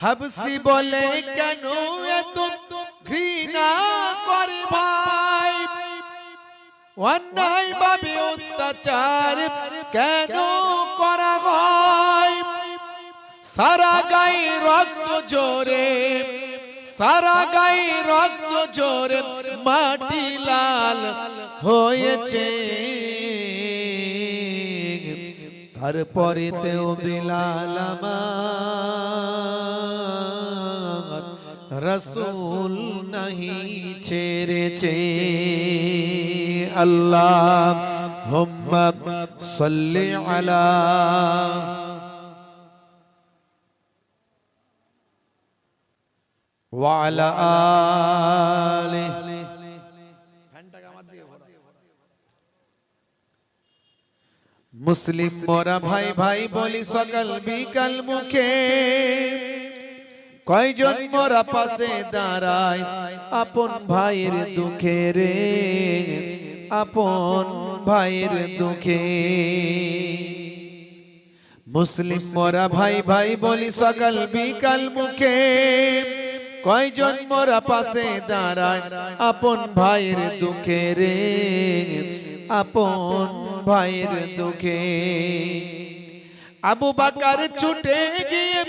হাবসি বলে কেন এত ঘৃণা করে ভাই, অন্যায় ভাবে অত্যাচার কেন করা হয়? সারা গায়ে রক্ত জোরে, সারা গায়ে রক্ত জোরে মাটি লাল হয়েছে। তারপরে তেও বিলাল আমার রসুল नहीं ছেড়েছে। আল্লাহুম্মা সাল্লি আলা ওয়া আলা আলিহি। মুসলিম মোরা ভাই ভাই বলি সকাল বিকাল মুখে, কয়জন মোরা পাশে দাঁড়ায় আপন ভাইয়ের দুঃখে রে, আপন ভাইয়ের দুঃখে। মুসলিম মোরা ভাই ভাই বলি সকাল বিকাল মুখে, কয়জন মোরা পাশে দাঁড়ায় আপন ভাইয়ের দুঃখে রে, আপন ভাইয়ের দুঃখে। আবু বকর ছুটে গিয়ে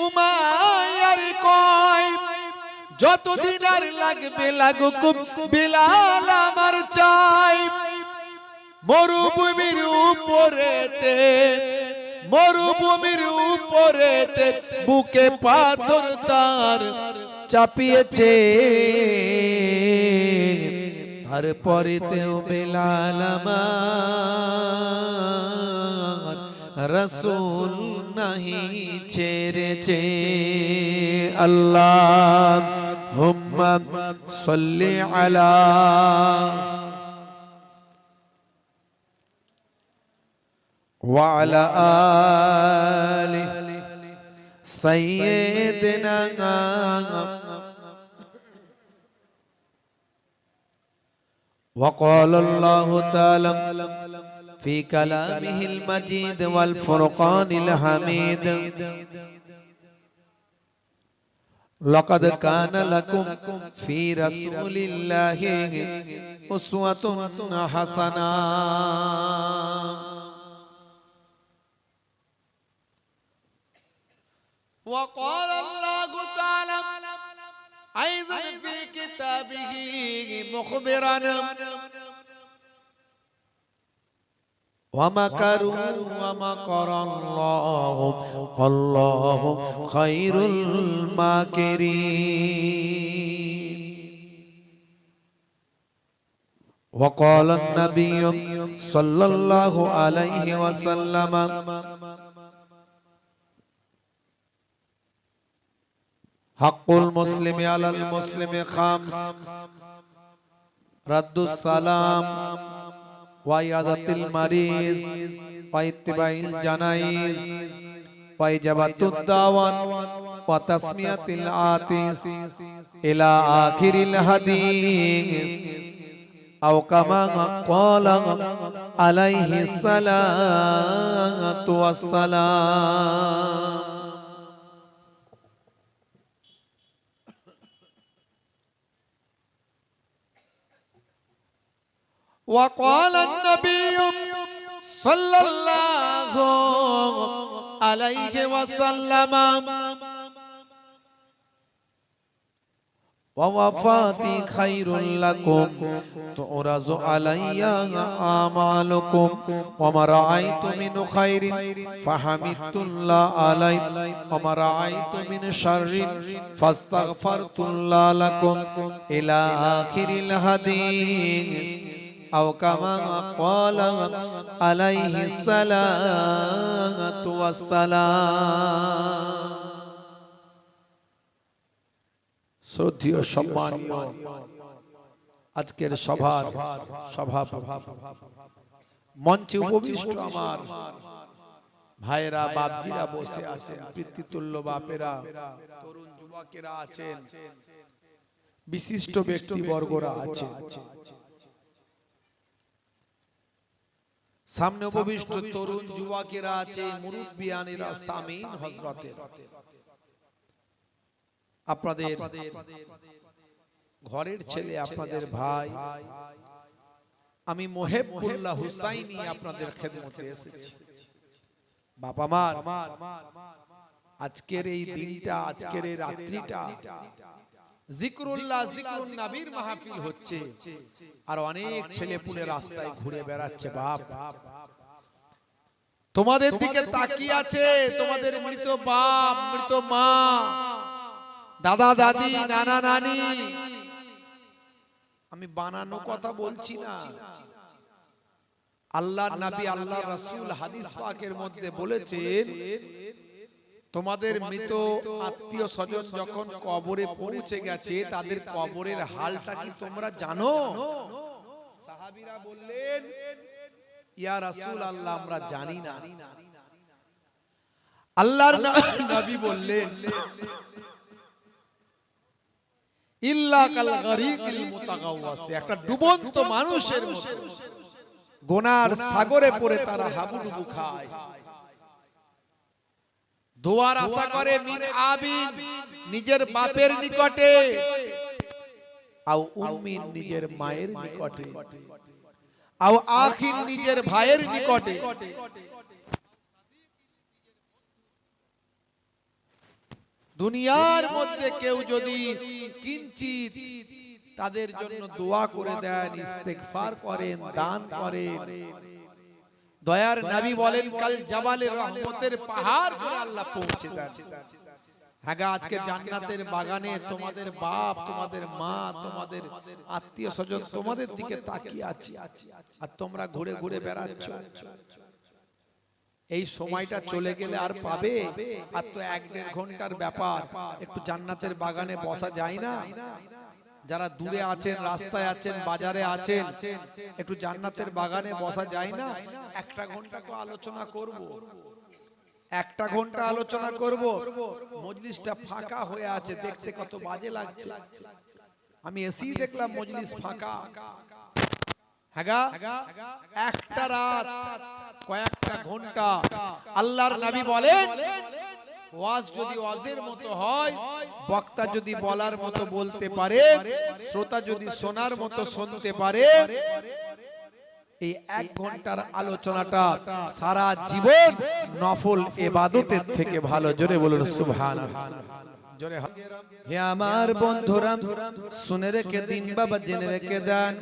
উমাইয়ার কয়, যতদিন আর লাগবে লাগুক বিলাল আমার চাই। মরুভূমির উপরেতে, মরুভূমির উপরেতে বুকে পাথর তার চাপিয়েছে। তারপরেতেও বিলাল আমার রসুল नहीं ছেড়েছে। আল্লাহুম্মা সাল্লি আলা ওয়া আলা আলি সাইয়্যিদিনা। وقال الله تعالى في كلامه المجيد والفرقان الحميد، لقد كان لكم في رسول الله أسوة حسنة. وقال الله تعالى أيضا في كتابه مخبرا، ومكروا ومكر الله والله خير الماكرين. وقال النبي صلى الله عليه وسلم حق المسلم على المسلم خمس: رد السلام وعيادة المريض واتباع الجنائز وإجابة الدعوات وتسمية العاطس إلى آخر الحديث، أو كما قال عليه الصلاة والسلام. وقال النبي صلى الله عليه وسلم ووفاتي خير لكم تعرض علي أعمالكم وما رأيت من خير فحمدت الله عليه وما رأيت من شر فاستغفرت الله لكم إلى آخر الحديث، أو كما قال عليه الصلاة والسلام. শ্রদ্ধেয় সম্মানীয় আজকের সভার সভাপতি, মঞ্চে উপবিষ্ট আমার ভাইরা বাপজিরা বসে আছেন, পিতৃতুল্য বাপেরা, তরুণ যুবকেরা আছেন, বিশিষ্ট ব্যক্তিবর্গরা আছেন। সামনে উপবিষ্ট তরুণ যুবকেরা আছে, মুরব্বিয়ানেরা, সামিন হযরতের। আপনাদের ঘরের ছেলে, আপনাদের ভাই, আমি মোহেবুল্লাহ হুসাইনি আপনাদের খেদমতে এসেছি। বাবা মার, আজকের এই দিনটা, আজকের এই রাত্রিটা জিকরুল্লাহ, জিকরুন নবীর মাহফিল হচ্ছে, আর অনেক ছেলে পুলে রাস্তায় ঘুরে বেড়াচ্ছে। বাপ, তোমাদের দিকে তাকিয়ে আছে তোমাদের মৃত বাপ, মৃত মা, দাদা দাদি, নানা নানি। আমি বানানো কথা বলছি না, আল্লাহর নবী, আল্লাহর রাসূল হাদিস পাকের মধ্যে বলেছেন, তোমাদের মৃত আত্মীয় স্বজন যখন কবরে পৌঁছে গেছে, তাদের কবরের হালটা কি তোমরা জানো? সাহাবীরা বললেন, ইয়া রাসূলুল্লাহ, আমরা জানি না। আল্লাহর নবী বললেন, ইল্লা কাল গরীকিল মুতাগাওয়াস, একটা ডুবন্ত মানুষের মতো গুনার সাগরে পড়ে তারা হাবুডুবু খায়। দোয়ার আশা করে মিন আবিন, নিজের বাপের নিকটে, আও উম্মিন, নিজের মায়ের নিকটে, আও আখিন, নিজের ভাইয়ের নিকটে, দুনিয়ার মধ্যে কেউ যদি কিঞ্চিত তাদের জন্য দোয়া করে দেন, ইস্তেগফার করেন, দান করেন, দয়ার নবী বলেন কাল জাবালে রহমতের পাহাড় করে আল্লাহ পৌঁছে দেন। হ্যাঁ, আজকে জান্নাতের বাগানে তোমাদের বাপ, তোমাদের মা, তোমাদের আত্মীয় স্বজন তোমাদের দিকে তাকিয়ে আছে, আর তোমরা ঘুরে ঘুরে বেড়াচ্ছ। এই সময়টা চলে গেলে আর পাবে? আর তো 1-1.5 ঘন্টার ব্যাপার, একটু জান্নাতের বাগানে বসা যায় না? যারা দূরে আছেন, রাস্তায় আছেন, বাজারে আছেন, একটু জান্নাতের বাগানে বসা যায় না? 1 ঘন্টা তো আলোচনা করব, 1 ঘন্টা আলোচনা করব। মজলিসটা ফাঁকা হয়ে আছে, দেখতে কত বাজে লাগছে। আমি এসেই দেখলাম মজলিস ফাঁকা। হ্যাঁ, একটা রাত, কয়েকটা ঘন্টা। আল্লাহর নবী বলেন, ওয়াজ যদি ওয়াজের মতো হয়, বক্তা যদি বলার মতো বলতে পারে, শ্রোতা যদি শোনার মতো শুনতে পারে, এই 1 ঘন্টার আলোচনাটা সারা জীবন নফল ইবাদতের থেকে ভালো। জোরে বলুন সুবহানাল্লাহ। জোরে। হে আমার বন্ধুরা, শুনে রেখে দিন বাবা, জেনে রেখে দেন,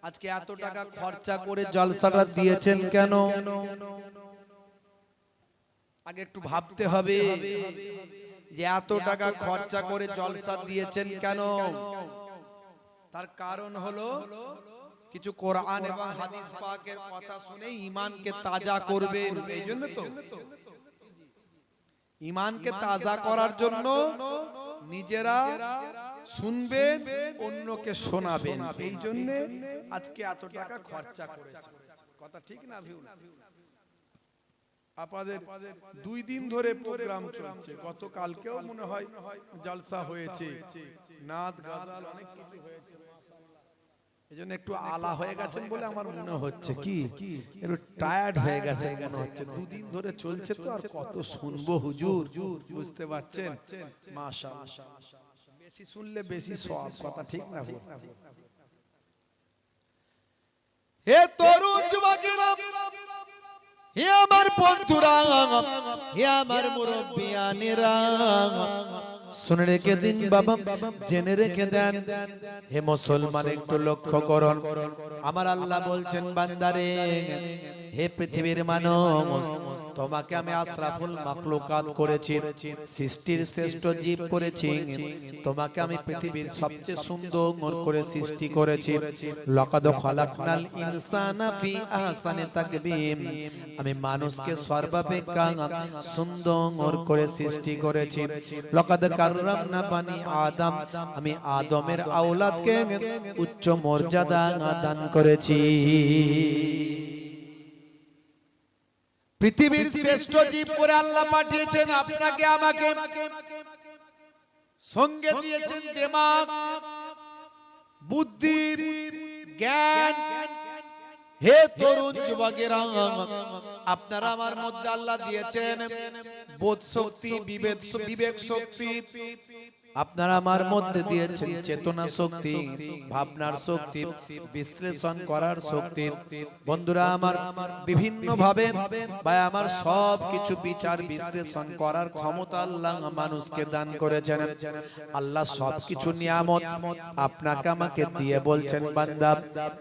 আজকে এত টাকা খরচা করে জলসাটা দিয়েছেন কেন? আগে একটু ভাবতে হবে যে এত টাকা খরচা করে জলসা দিয়েছেন কেন। তার কারণ হলো কিছু কোরআন এবং হাদিস পাকের কথা শুনে ঈমানকে তাজা করবেন। এই জন্য তো ঈমানকে তাজা করার জন্য নিজেরা শুনবেন, অন্যকে শোনাবেন। এই জন্য আজকে এত টাকা খরচা করেছে। কথা ঠিক না ভিউ? আপনাদের 2 দিন ধরে প্রোগ্রাম চলছে, গতকালকেও মনে হয় জলসা হয়েছে, নাদ গাজাল অনেক কিছু হয়েছে। এজন্য একটু আলা হয়ে গেছেন বলে আমার মনে হচ্ছে, কি একটু টায়ার্ড হয়ে গেছেন মনে হচ্ছে। 2 দিন ধরে চলছে তো, আর কত শুনবো হুজুর, বুঝতে পারছেন? মাশাআল্লাহ, বেশি শুনলে বেশি সওয়াব। কথা ঠিক না? হে তরুণ যুবকেরা, হে আমার বন্ধুরা, হে আমার মুরব্বিয়ানেরা, শুনে রেখে দিন বাবা, জেনে রেখে দেন। হে মুসলমান, একটু লক্ষ্য করুন। আমার আল্লাহ বলছেন, বান্দারে, হে পৃথিবীর মানুষ, তোমাকে আমি আশরাফুল মাখলুকাত করেছি, সৃষ্টির শ্রেষ্ঠ জীব করেছি। তোমাকে আমি পৃথিবীর সবচেয়ে সুন্দর করে সৃষ্টি করেছি। লাকাদ খালাকনাল ইনসানা ফি আহসানি তাকবীম, আমি মানুষকে সর্বাপেক্ষা সুন্দর করে সৃষ্টি করেছি। লাকাদ কাররামনা বানি আদম, আমি আদমের আওলাদকে উচ্চ মর্যাদা দান করেছি। পৃথিবীর শ্রেষ্ঠ জীব করে আল্লাহ পাঠিয়েছেন আপনাকে আমাকে, সঙ্গে দিয়েছেন দিমাগ, বুদ্ধি, জ্ঞান, হে তরুণ যুবকেরা, আপনারা আমার মধ্যে আল্লাহ দিয়েছেন বোধ শক্তি, বিবেক শক্তি, আপনারা আমার মধ্যে দিয়েছেন চেতনা শক্তি, ভাবনার শক্তি, বিশ্লেষণ করার শক্তি। বন্ধুরা আমার, বিভিন্ন ভাবে ভাই আমার সব কিছু বিচার বিশ্লেষণ করার ক্ষমতা আল্লাহ মানুষকে দান করেছেন। আল্লাহ সব কিছু নিয়ামত আপনাকে আমাকে দিয়ে বলছেন, বান্দা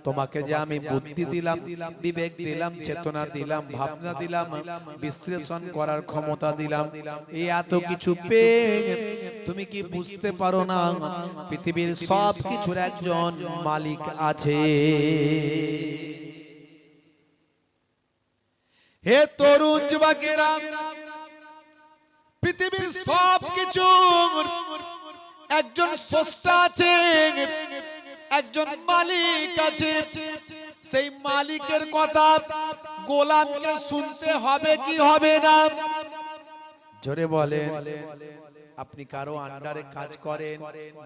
তোমাকে যে আমি বুদ্ধি দিলাম, বিবেক দিলাম, চেতনা দিলাম, ভাবনা দিলাম, বিশ্লেষণ করার ক্ষমতা দিলাম, এই এত কিছু পেয়ে তুমি কি বুঝতে পারো না পৃথিবীর সব কিছুর একজন মালিক আছে? হে তরুণ যুবকেরা, পৃথিবীর সব কিছুর একজন স্রষ্টা আছে, একজন মালিক আছে। সেই মালিকের কথা গোলামকে শুনতে হবে কি হবে না? জোরে বলেন। আপনি কারো আন্ডারে কাজ করেন,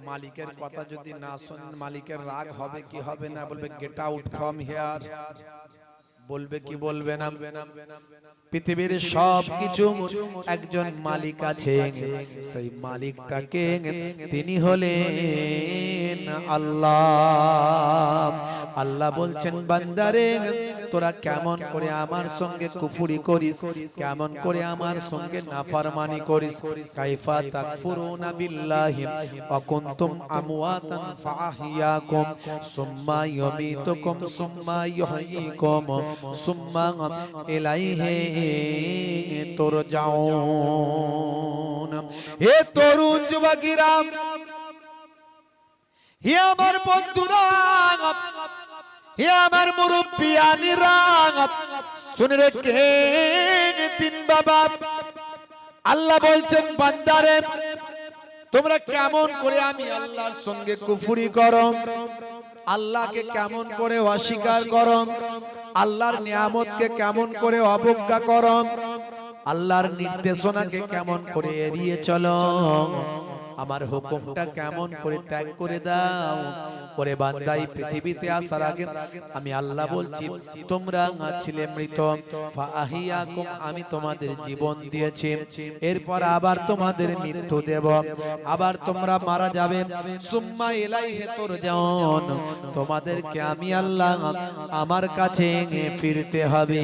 মালিকের কথা যদি না শুনেন মালিকের রাগ হবে কি হবে না? বলবে গেট আউট ফ্রম হিয়ার, বলবে কি বলবে না? পৃথিবীর সব কিছু একজন মালিক আছে, সেই মালিকটাকে তিনি হলেন আল্লাহ। আল্লাহ বলছেন, বান্দারে তোরা কেমন করে আমার সঙ্গে কুফরি করিস, কেমন করে আমার সঙ্গে নাফরমানি করিস। কাইফা তাকফুরুনা বিল্লাহি ওয়া কুনতুম আমওয়াতান ফাআহইয়াকুম সুম্মা ইউমীতুকুম সুম্মা ইউহয়ীকুম সুম্মা ইলাইহি তুরজাউন। হে তরুণ যুবকেরা, হে আমার বন্ধুরা, হে আমার মুরব্বিয়ানিরা, শুনে রেখে দিন বাবা। আল্লাহ বলছেন, বান্দারে তোমরা কেমন করে আমি আল্লাহর সঙ্গে কুফরি করো, আল্লাহকে কেমন করে অস্বীকার করো, আল্লাহর নিয়ামতকে কেমন করে অবজ্ঞা করো, আল্লাহর নির্দেশনাকে কেমন করে এড়িয়ে চলো, আমার হুকুমটা কেমন করে ত্যাগ করে দাও। ওরে বান্দা, এই পৃথিবীতে আসার আগে আমি আল্লাহ বলছি, তোমরা ছিলে মৃত, ফাআহিয়াকুম, আমি তোমাদের জীবন দিয়েছি, এরপর আবার তোমাদের মৃত্যু দেব, আবার তোমরা মারা যাবে, সুম্মা ইলাইহি তুরজাউন, তোমাদেরকে আমি আল্লাহ আমার কাছে ফিরতে হবে।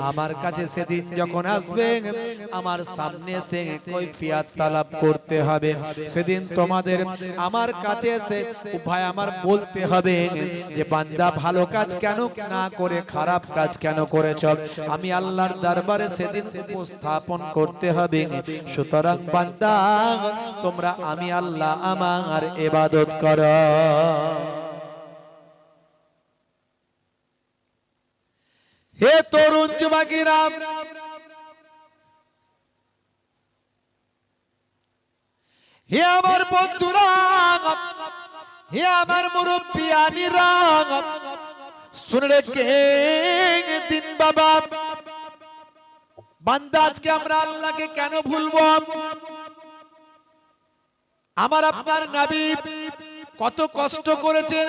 আমার কাছে সেদিন যখন আসবে, আমার সামনে এসে কৈফিয়ত তালাব করতে হবে। সেদিন তোমাদের আমার কাছে এসে ভাই আমার বলতে হবে যে বান্দা ভালো কাজ কেন না করে খারাপ কাজ কেন করেছ, আমি আল্লাহর দরবারে সেদিন উপস্থাপন করতে হবে। সুতরাং বান্দা তোমরা আমি আল্লাহ আমার ইবাদত করো। হে তরুণ যুবকেরা, হে আমার বন্ধুরা, হে আমার মুরব্বিয়ানিরা, শুনে রেখে দিন বাবা। বান্দা আজকে আমরা আল্লাহকে কেন ভুলবো? আমার আপনার নবী কত কষ্ট করেছেন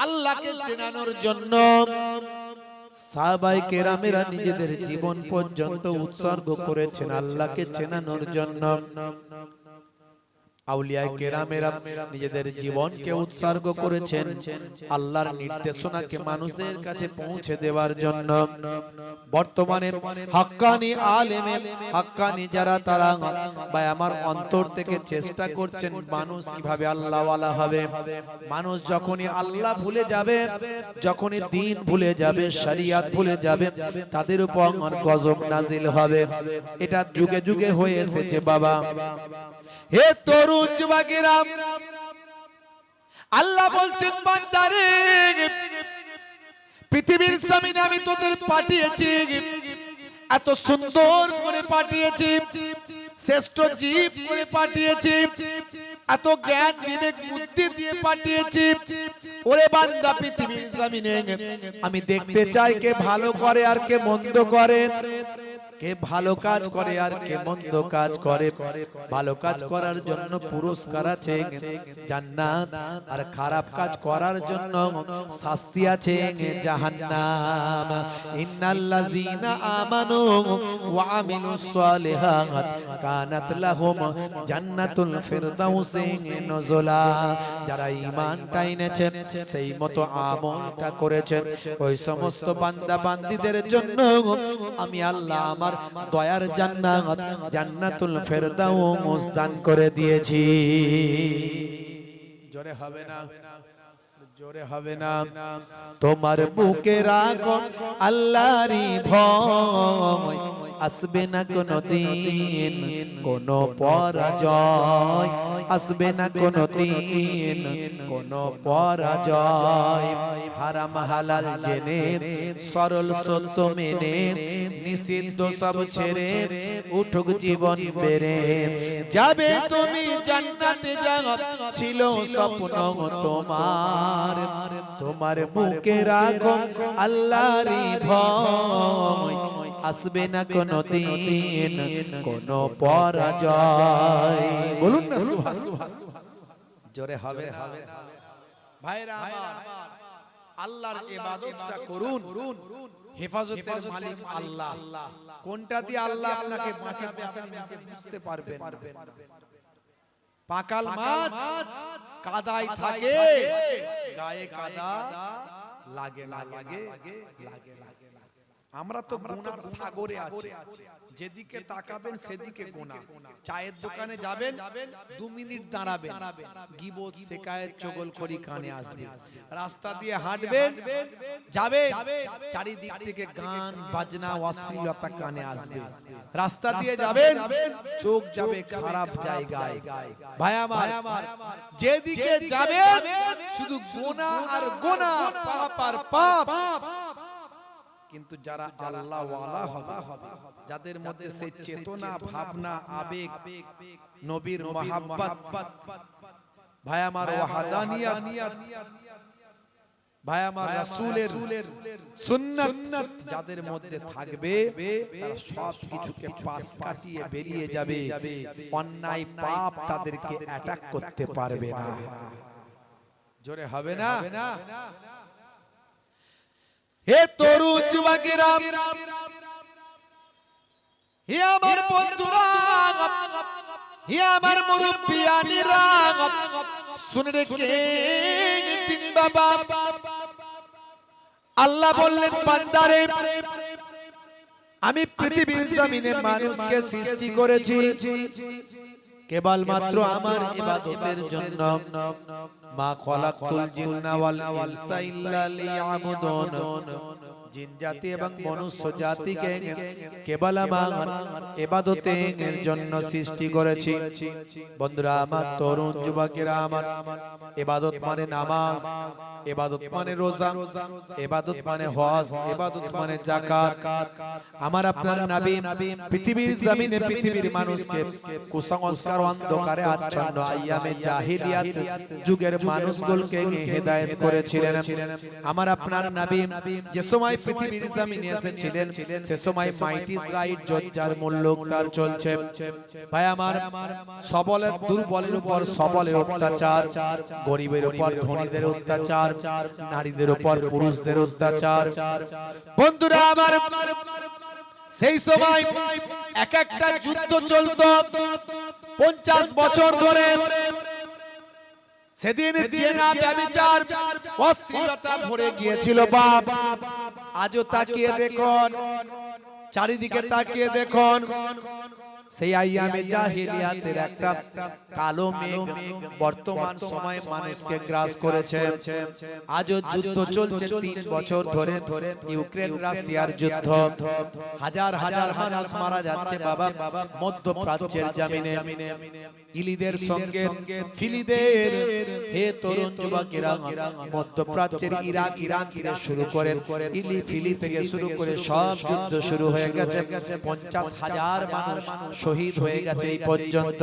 আল্লাহকে চেনানোর জন্য। সাহাবায়ে কেরামেরা নিজেদের জীবন পর্যন্ত উৎসর্গ করেছেন আল্লাহকে চেনানোর জন্য। আউলিয়ায়ে কেরামেরা নিজেদের জীবনকে উৎসর্গ করেছেন আল্লাহর নির্দেশনাকে মানুষের কাছে পৌঁছে দেওয়ার জন্য। বর্তমানে হাক্কানি আলেমে হাক্কানি যারা, তারা ভাই আমার অন্তর থেকে চেষ্টা করছেন মানুষ কিভাবে আল্লাহওয়ালা হবে। মানুষ যখনই আল্লাহ ভুলে যাবে, যখনই দ্বীন ভুলে যাবে, শরিয়ত ভুলে যাবে, তাদের উপর গজব নাজিল হবে। এটা যুগে যুগে হয়ে এসেছে বাবা। হে তরুণ যুবকেরা, আল্লাহ বলছেন, বান্দারে পৃথিবীর জমিনে আমি তোদের পাঠিয়েছি, এত সুন্দর করে পাঠিয়েছি, শ্রেষ্ঠ জীব করে পাঠিয়েছি, এত জ্ঞান বিবেক বুদ্ধি দিয়ে পাঠিয়েছি। ওরে বান্দা, পৃথিবীর জমিনে আমি দেখতে চাই কে ভালো করে আর কে মন্দ করে। কে ভালো কাজ করে আর কে মন্দ কাজ করে, ভালো কাজ করার জন্য পুরস্কার আছে জান্নাত, আর খারাপ কাজ করার জন্য শাস্তি আছে জাহান্নাম। ইন্নাল্লাযীনা আমানু ওয়া আমিলুস সালিহাত কানাত লাহুম জান্নাতুল ফিরদাউসি নুজুলা। যারা ঈমানটা এনেছে সেই মতো আমলটা করেছে ওই সমস্ত বান্দা বান্দীদের জন্য আমি আল্লাহ আমার দয়ার জান্নাত জান্নাতুল ফিরদাউস দান করে দিয়েছি। জোরে হবে না, জোরে হবে না। তোমার বুকে রাখো আল্লাহরই ভয়, আসবে না কোনো দিন কোনো পরাজয়, আসবে না কোনো দিন কোনো পরাজয়। হারাম হালাল জেনে সরল সত্য মেনে নিষিদ্ধ সব ছেড়ে উঠুক জীবন বেড়ে যাবে তুমি জান্নাতে যাওয়া ছিল স্বপ্ন তোমার। তোমার বুকে রাখো আল্লাহরই ভয়, আসবে না কোনো দিন কোনো পরাজয়। বলুন না সুবহানাল্লাহ, জোরে হবে না। ভাইরা আমার, আল্লাহর ইবাদতটা করুন, হেফাজতের মালিক আল্লাহ। কোনটা দিয়ে আল্লাহ আপনাকে বাঁচাবে আপনি নিজে বুঝতে পারবেন না। পাকাল মাছ কাদায় থাকে, গায়ে কাদা লাগে না লাগে লাগে লাগে। আমরা তো গুনার সাগরে আছি, যেদিকে তাকাবেন সেদিকে গুনাহ। চায়ের দোকানে যাবেন 2 মিনিট দাঁড়াবেন, গীবত শিকায়েত চগলখড়ি কানে আসবে। রাস্তা দিয়ে হাঁটবেন যাবেন, চারিদিক থেকে গান বাজনা অশ্লীলতা কানে আসবে। রাস্তা দিয়ে যাবেন চোখ যাবে খারাপ জায়গায়। ভাই আমার, যেদিকে যাবেন শুধু গুনাহ আর গুনাহ, পাপ আর পাপ। কিন্তু যারা আল্লাহ ওয়ালা হবে, যাদের মধ্যে সেই চেতনা ভাবনা আবেগ নবীর মহাব্বত, ভাই আমার ওয়াহাদানিয়াত, ভাই আমার রাসূলের সুন্নাত যাদের মধ্যে থাকবে, তারা সব কিছুকে পাশ কাটিয়ে বেরিয়ে যাবে। অন্যায় পাপ তাদেরকে অ্যাটাক করতে পারবে না। জোরে হবে না। হে তরুণ যুবকেরা, হে আমার বন্ধুরা, হে আমার মুরব্বিয়ানিরা, শুনে রেখে বাবা, আল্লাহ বললেন বান্দারে, আমি পৃথিবীর জমিনে মানুষকে সৃষ্টি করেছি কেবলমাত্র আমার ইবাদতের জন্য। মা খলাকতুল জিন্না ওয়াল ইনসা ইল্লা লিয়াবুদুন, জিন জাতি এবং মনুষ্য জাতিকে কেবল আমার ইবাদতের জন্য সৃষ্টি করেছি। বন্ধুরা আমার, তরুণ যুবকেরা আমার, ইবাদত মানে নামাজ, ইবাদত মানে রোজা, ইবাদত মানে হজ, ইবাদত মানে যাকাত। আমার আপনার নবী পৃথিবীর জমিনে পৃথিবীর মানুষকে কুসংস্কার অন্ধকারে আচ্ছন্ন আইয়ামে জাহিলিয়াত যুগের মানুষগুলোকে হেদায়েত করেছিলেন। আমার আপনার নবী যে সময় পৃথিবীর জমিনে এসেছিলেন সে সময় মাইট ইজ রাইট জজ্জার মুল্লুক তার চলছে। ভাই আমার, সবলের দুর্বলের উপর সবলের অত্যাচার, গরিবের উপর ধনীদের অত্যাচার, নারীদের উপর পুরুষদের অত্যাচার। বন্ধুরা আমার, সেই সময় এক একটা যুদ্ধ চলতো 50 বছর ধরে। সেদিন জেনা ব্যভিচার অশ্লীলতা ভরে গিয়েছিল বাপ। আজও তাকিয়ে দেখুন, চারিদিকে তাকিয়ে দেখুন, সেই আইয়ামে জাহিলিয়াতের একটা কালো মেঘ বর্তমান সময়ে মানুষকে গ্রাস করেছে। আজও যুদ্ধ চলছে 3 বছর ধরে, ইউক্রেন রাশিয়ার যুদ্ধ। হাজার হাজার মানুষ মারা যাচ্ছে বাবা মধ্যপ্রাচ্যের জমিনে। ইলিদের সঙ্গে ফিলিদের, হে তরুণ যুবকেরা, মধ্যপ্রাচ্যের ইরাক, ইরান থেকে শুরু করে ইলি ফিলি থেকে শুরু করে সব যুদ্ধ শুরু হয়ে গেছে। 50,000 মানুষ শহীদ হয়ে গেছে এই পর্যন্ত।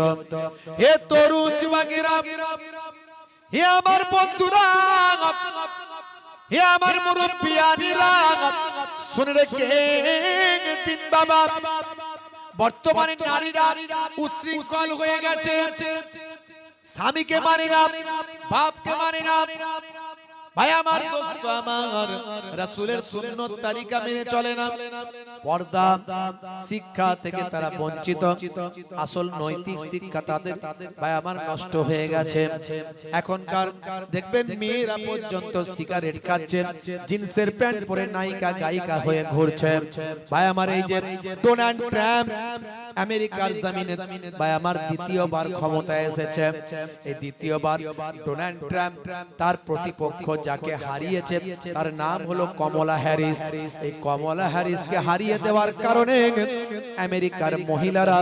হে তরুণ যুবকেরা, হে আমার বন্ধুরা, হে আমার মুরব্বিয়ানিরা, শুনে রেখে দিন বাবা বর্তমানে নারীরা উশৃঙ্খল হয়ে গেছে, স্বামীকে মানে না, বাপকে মানে না। ভাই আমার, দোস্ত আমার, রাসূলের সুন্নত তরিকা মেনে চলে না, পর্দা শিক্ষা থেকে তারা বঞ্চিত, আসল নৈতিক শিক্ষা তাদের ভাই আমার নষ্ট হয়ে গেছে। এখনকার দেখবেন মেয়েরা পর্যন্ত সিগারেট খাচ্ছে, জিন্সের প্যান্ট পরে নায়িকা গায়িকা হয়ে ঘুরছে। ভাই আমার, এই যে ডোনাল্ড ট্রাম্প আমেরিকার জমিনে ভাই আমার দ্বিতীয়বার ক্ষমতায় এসেছে, এই দ্বিতীয়বার ডোনাল্ড ট্রাম্প তার প্রতিপক্ষ যাকে হারিয়েছে তার নাম হলো কমলা হ্যারিস। এই কমলা হ্যারিসকে হারিয়ে দেওয়ার কারণে আমেরিকার মহিলারা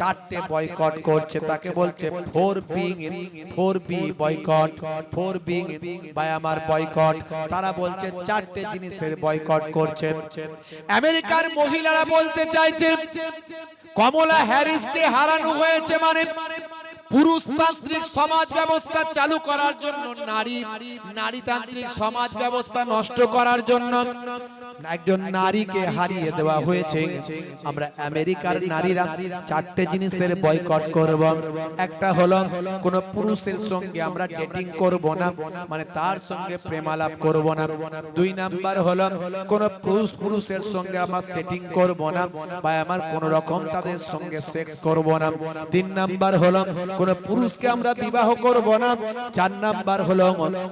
4টে বয়কট করছে, তাকে বলছে 4B বয়কট, 4B ভাই আমার বয়কট। তারা বলছে 4টে জিনিসের বয়কট করছে। আমেরিকার মহিলারা বলতে চাইছে কমলা হ্যারিসকে হারানো হয়েছে মানে পুরুষতান্ত্রিক সমাজ ব্যবস্থা চালু করার জন্য, নারীতান্ত্রিক সমাজ ব্যবস্থা নষ্ট করার জন্য একজন নারীকে হারিয়ে দেওয়া হয়েছে। আমরা আমেরিকার নারীরা 4টে জিনিসের বয়কট করব। একটা হলো কোন পুরুষের সঙ্গে আমরা ডেটিং করব না, মানে তার সঙ্গে প্রেমালাপ করব না। 2 নাম্বার হলো কোন পুরুষের সঙ্গে আমরা সেটিং করব না বা আমার কোন রকম তাদের সঙ্গে সেক্স করব না। 3 নাম্বার হলো কোন পুরুষকে আমরা বিবাহ করব না। 4 নাম্বার হলো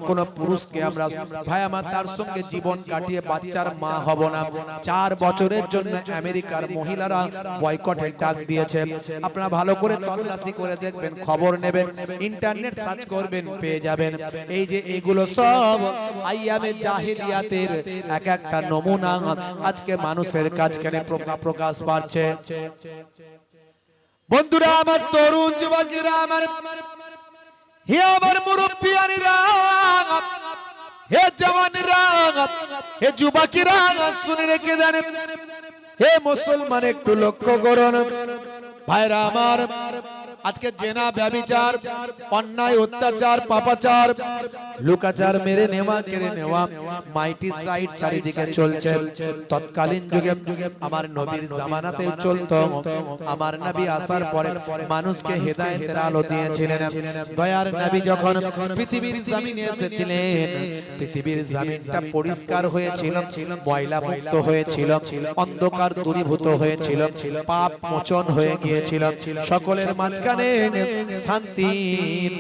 কোন পুরুষকে আমরা ভাই আমার তার সঙ্গে জীবন কাটিয়ে বাচ্চার মা হব না। 4 বছরের জন্য আমেরিকার মহিলারা বয়কটের ডাক দিয়েছে। আপনারা ভালো করে তল্লাশি করে দেখবেন, খবর নেবেন, ইন্টারনেট সার্চ করবেন, পেয়ে যাবেন। এই যে এগুলো সব আইয়ামে জাহিলিয়াতের এক একটা নমুনা আজকে মানুষের কাছে প্রকাশ পাচ্ছে। বন্ধুরা আমার, তরুণ যুবকেরা আমার, হে আমার মুরব্বিয়ানিরা, হে জওয়ানরা, হে যুবকেরা, শুনে রেখে দেন। হে মুসলমান, একটু লক্ষ্য করুন ভাইরা আমার, আজকে জেনা, ব্যভিচার, অন্যায়, অত্যাচার, পাপাচার, লুকাচার, মেরে নেওয়া, কেড়ে নেওয়া, মাইটিস রাইট চারিদিকে চলছে। তৎকালীন যুগে আমার নবীর জামানাতেও চলতো। আমার নবী আসার পরে মানুষকে হেদায়েতের আলো দিয়েছিলেন। দয়ার নবী যখন পৃথিবীর জমিনে এসেছিলেন, পৃথিবীর জমিনটা পরিষ্কার হয়েছিল, ময়লা মুক্ত হয়েছিল, অন্ধকার দূরীভূত হয়েছিল, পাপ মোচন হয়ে গিয়েছিল, সকলের মাঝখানে শান্তি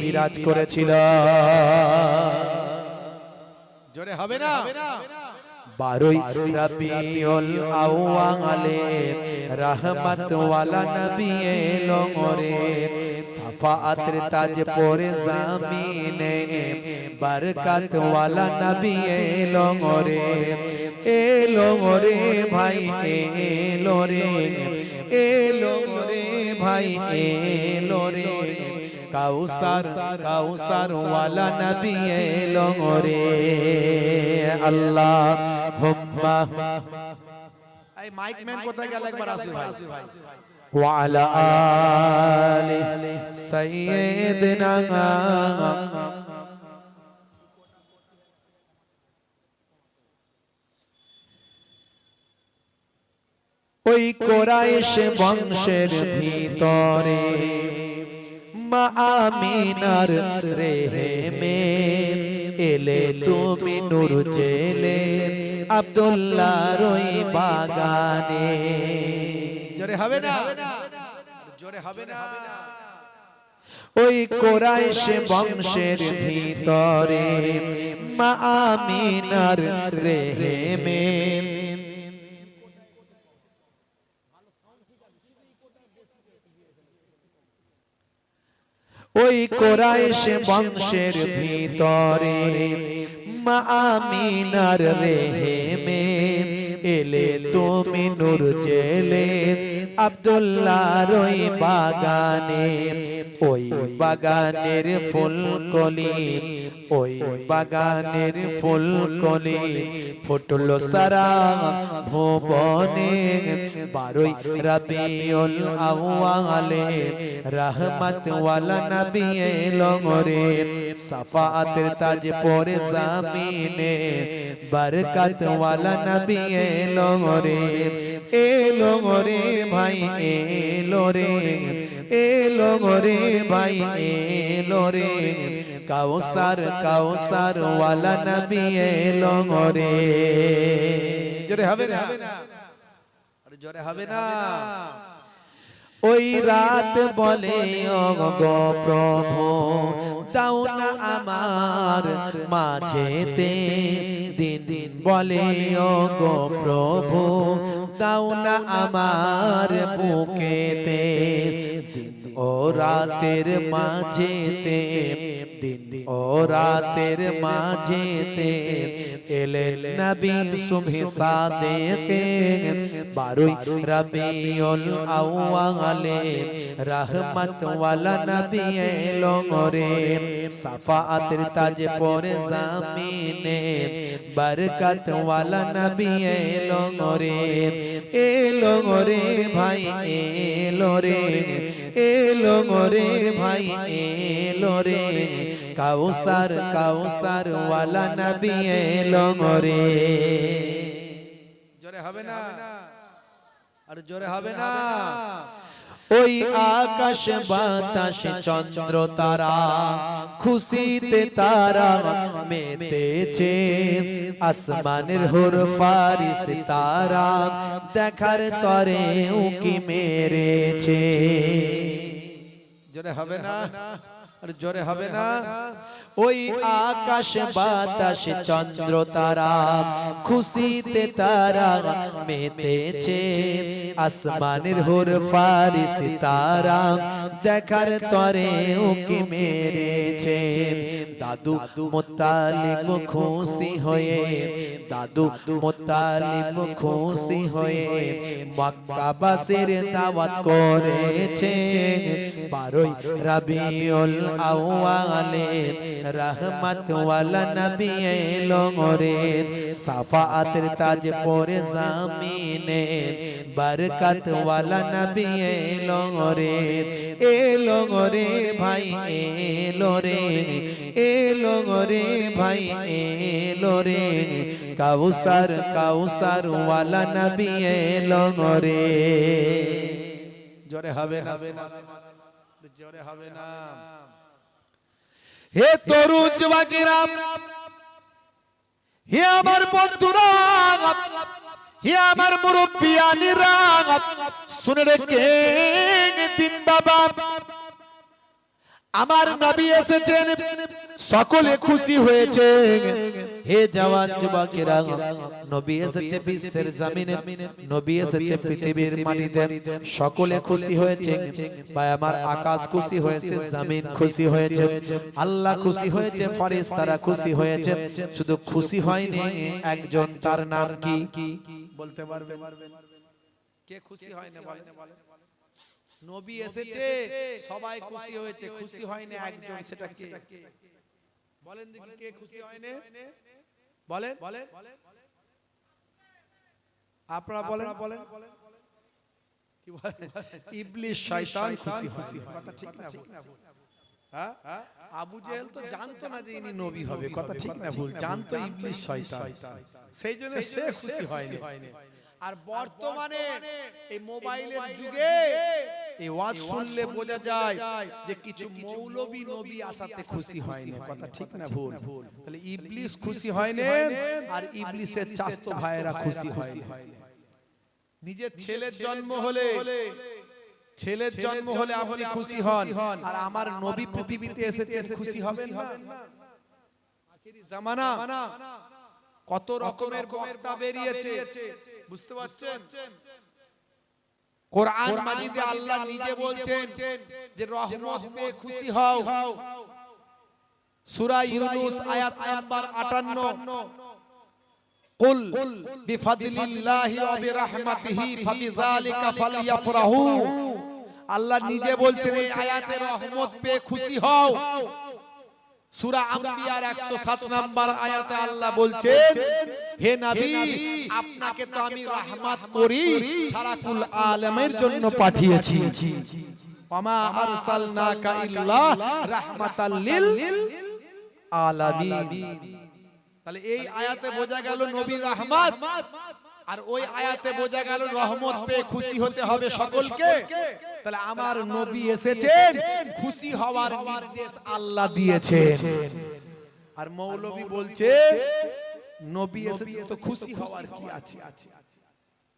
বিরাজ করেছিল। জোরে হবে না? 12ই রবিউল আউয়ালে রহমত ওয়ালা নবী এলো রে, সাফাআতের তাজ পরে জামিনে, বরকত ওয়ালা নবী এলো রে, এলো রে ভাই, এলো রে, এলো রে ভাই, এলো রে, কাউসার, কাউসার ওয়ালা নবী এলো রে। আল্লাহুম্মা, এই মাইক ম্যান কোথায় গেল, একবার আসবে ভাই। ওয়া আলা আলি সাইয়্যিদিনা, ওই কুরাইশ বংশের ভিতরে মা আমিনার রেহেমে এলে তুমি নূর জেলে আব্দুল্লাহর ওই বাগানে। জোরে হবে না? জোরে হবে না? ওই কুরাইশ বংশের ভিতরে মা আমিনার রেহেমে ওই কুরাইশ বংশের ভিতরে মা আমিনার রেহেমে এলে তুমি নূর জেলে আব্দুল্লাহর ওই বাগানে। ওই বাগানের ফুলকলি, ওই বাগানের ফুলকলি ফুটলো সারা ভুবনে। 12ই রবিউল আউয়ালে রহমত ওয়ালা নবী এলো রে, সাফাআতের তাজ পরে জামিনে, বরকত ওয়ালা নবী এলো রে, এলো রে ভাই এলো রে, এলো রে ভাই এলো রে, কাউসার কাউসার ওয়ালা নবী এলো রে। জোরে হবে না? আরে জোরে হবে না? ওই রাত বলে ও গো প্রভু দাও না আমার মাঝেতে, দিন দিন বলে ও গো প্রভু দাও না আমার বুকেতে, দিন ও রাতের মাঝেতে, দিন ও রাতের মাঝেতে এলেন নবী সুবহি সাদেকে, 12 রবিউল আউয়ালে রহমত ওয়ালা নবী এলো রে, সাফাতের তাজ পরে জামিনে বরকত ওয়ালা নবী এলো রে, এলো রে ভাই এলো রে, এলো রে ভাই এলো রে, কাউসার কাউসার ওয়ালা নবী এলো রে। জোরে হবে না? আর জোরে হবে না? ওই আকাশ বাতাস চন্দ্র তারা খুশিতে তারা মেতেছে, আসমানের হুর ফারিস তারা দেখার তরে উকি মেরেছে। জোরে হবে না? আর জোরে হবে না? ওই আকাশ বাতাস চন্দ্র তারা খুশিতে তারা মেতেছে, আসমানের হুর ফারিস তারা দেখার তরে উকি মেরেছে। দাদু মুত্তালিব খুশি হয়ে, দাদু মুত্তালিব খুশি হয়ে মক্কাবাসীর দাওয়াত করেছে, 12 রবিউল আউয়ালে রহমত ওয়ালা নবী এলো রে, সাফাতের তাজ পরে জামিনে বরকত ওয়ালা নবী এলো রে, এলো রে ভাই এলো রে, এলো রে ভাই এলো রে, কাউসার কাউসার ওয়ালা নবী এলো রে। জোরে হবে না? জোরে হবে না? হে তরুণ যুবকেরা, হে আমার বন্ধুরা, হে আমার মুরব্বিয়ানিরা, শুনে রেখেন দিন বাবা, আমার নবী এসেছেন, সকলে খুশি হয়েছে। হে জওয়ান যুবকেরা, নবী এসেছে বিশ্বের জমিনে, নবী এসেছে পৃথিবীর মাটিতে, সকলে খুশি হয়েছে। ভাই আমার আকাশ খুশি হয়েছে, জমিন খুশি হয়েছে, আল্লাহ খুশি হয়েছে, ফেরেশতারা খুশি হয়েছে। শুধু খুশি হয়নি একজন, তার নাম কি বলতে পারবেন? কে খুশি হয় না বলেন? নবী এসেছে সবাই খুশি হয়েছে, খুশি হয়নি একজন, সেটা কে বলেন দেখি? কে খুশি হয়নি বলেন? আপনারা বলেন। কি বলেন? ইবলিস শয়তান খুশি হয়। কথা ঠিক না ভুল? হ্যাঁ, আবু জেহেল তো জানতো না যে ইনি নবী হবে। কথা ঠিক না ভুল? জানতো ইবলিস শয়তান, সেই জন্য সে খুশি হয়নি। আর বর্তমানে এই মোবাইলের যুগে এই ওয়াজ শুনলে বোঝা যায় যে কিছু মৌলবী নবী আসাতে খুশি হয়নি। কথা ঠিক না ভুল? তাহলে ইবলিস খুশি হয়নি, আর ইবলিসের চাচাতো ভাইয়েরা খুশি হয়নি। নিজের ছেলের জন্ম হলে, ছেলের জন্ম হলে আপনি খুশি হন, আর আমার নবী পৃথিবীতে এসেছেন, খুশি হবেন না? আখিরি জামানা, কত রকমের বক্তা বেরিয়েছে, বুঝতে পারছেন? কোরআন মাজিদে আল্লাহ নিজে বলছেন যে রহমত পেয়ে খুশি হও। সূরা ইউনূস আয়াত নাম্বার 58, কুল বিফাদলিল্লাহি ওয়া বিরহমাতিহি ফাবিযালিকা ফালইফরাহু। আল্লাহ নিজে বলছেন এই আয়াতে রহমত পেয়ে খুশি হও। সূরা আম্বিয়ার 107 নাম্বার আয়াতে আল্লাহ বলছেন, হে নবী, আপনাকে তো আমি রহমত করি সারাকুল আলামের জন্য পাঠিয়েছি। ওয়ামা আরসালনাকা ইল্লা রাহমাতাল লিল আলামিন। তাহলে এই আয়াতে বোঝা গেল নবী রহমত, আর ওই আয়াতে বোঝা গেল রহমত পেয়ে খুশি হতে হবে সকলকে। তাহলে আমার নবী এসেছেন, খুশি হওয়ার নির্দেশ আল্লাহ দিয়েছেন। আর মৌলবী বলছে নবী এসেছে তো খুশি হওয়ার কি আছে?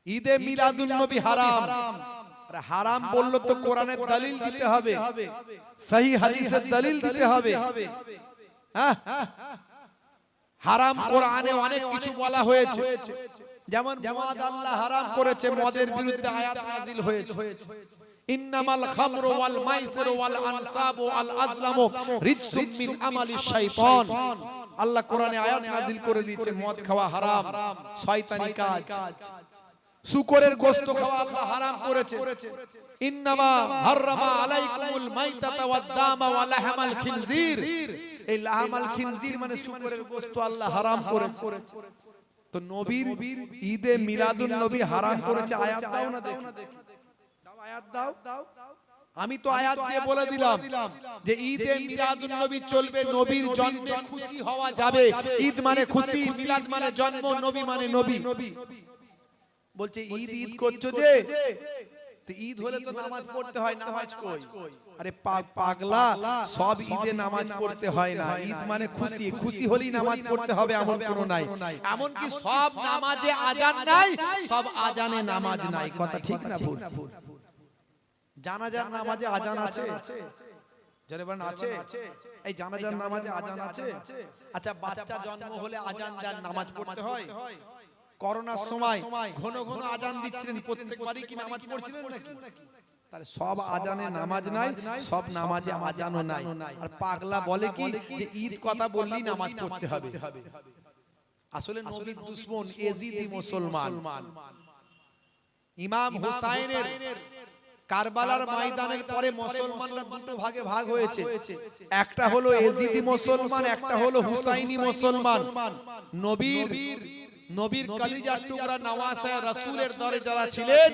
ঈদে মিলাদুন নবী হারাম। আর হারাম বললো তো কোরআনের দলিল দিতে হবে, সহিহ হাদিসের দলিল দিতে হবে। হ্যাঁ, হারাম কোরআনে অনেক কিছু বলা হয়েছে, যেমন মদ আল্লাহ হারাম করেছে, মদের বিরুদ্ধে আয়াত নাযিল হয়েছে। ইন্নামাল খামরু ওয়াল মাইসিরু ওয়াল আনসাবু ওয়াল আজলামু রিজসুম মিন আমালিশ শাইতান। আল্লাহ কোরআনে আয়াত নাযিল করে দিয়েছে মদ খাওয়া হারাম, শয়তানি কাজ। শুকরের গোশত খাওয়া আল্লাহ হারাম করেছে। ইন্নামা হাররামা আলাইকুমুল মাইতাতা ওয়াদ দামা ওয়া লাহমাল খিনজির। এই লাহমাল খিনজির মানে শুকরের গোশত আল্লাহ হারাম করেছে। তো নবীর ঈদে মিলাদুন নবী হারাম করেছে, আয়াত দাও না দেখি, দাও আয়াত দাও। আমি তো আয়াত দিয়ে বলে দিলাম যে ঈদে মিলাদুন নবী চলবে, নবীর জন্মে খুশি হওয়া যাবে। ঈদ মানে খুশি, মিলাদ মানে জন্ম, নবী মানে নবী। বলছে ঈদ ঈদ করছো যে, তো ঈদ হলে তো নামাজ পড়তে হয়, নামাজ কই? আরে পাগলা, সব ঈদে নামাজ পড়তে হয় না। ঈদ মানে খুশি, খুশি হলেই নামাজ পড়তে হবে এমন কোনো নাই। এমন কি সব নামাজে আজান নাই, সব আজানে নামাজ নাই। কথা ঠিক না ভুল? জানাজার নামাজে আজান আছে, যারা বলেন আছে, এই জানাজার নামাজে আজান আছে। আচ্ছা, বাচ্চা জন্ম হলে আজান দেন, নামাজ পড়তে হয়? করোনার সময় ঘন ঘন আজান দিচ্ছিলেন, প্রত্যেকবারই কি নামাজ পড়ছিলেন নাকি? তাহলে সব আজানে নামাজ নাই, সব নামাজে আজানও নাই। আর পাগলা বলে কি যে ঈদ কথা বললেই নামাজ পড়তে হবে। আসলে নবীর দুশমন এজিদি মুসলমান। ইমাম হুসাইনের কারবালার ময়দানের পরে মুসলমানরা দুটো ভাগে ভাগ হয়েছে। একটা হলো এজিদি মুসলমান, একটা হলো হুসাইনি মুসলমান। নবীর কলিজার টুকরা নওয়াসে রাসূলের দরে যারা ছিলেন,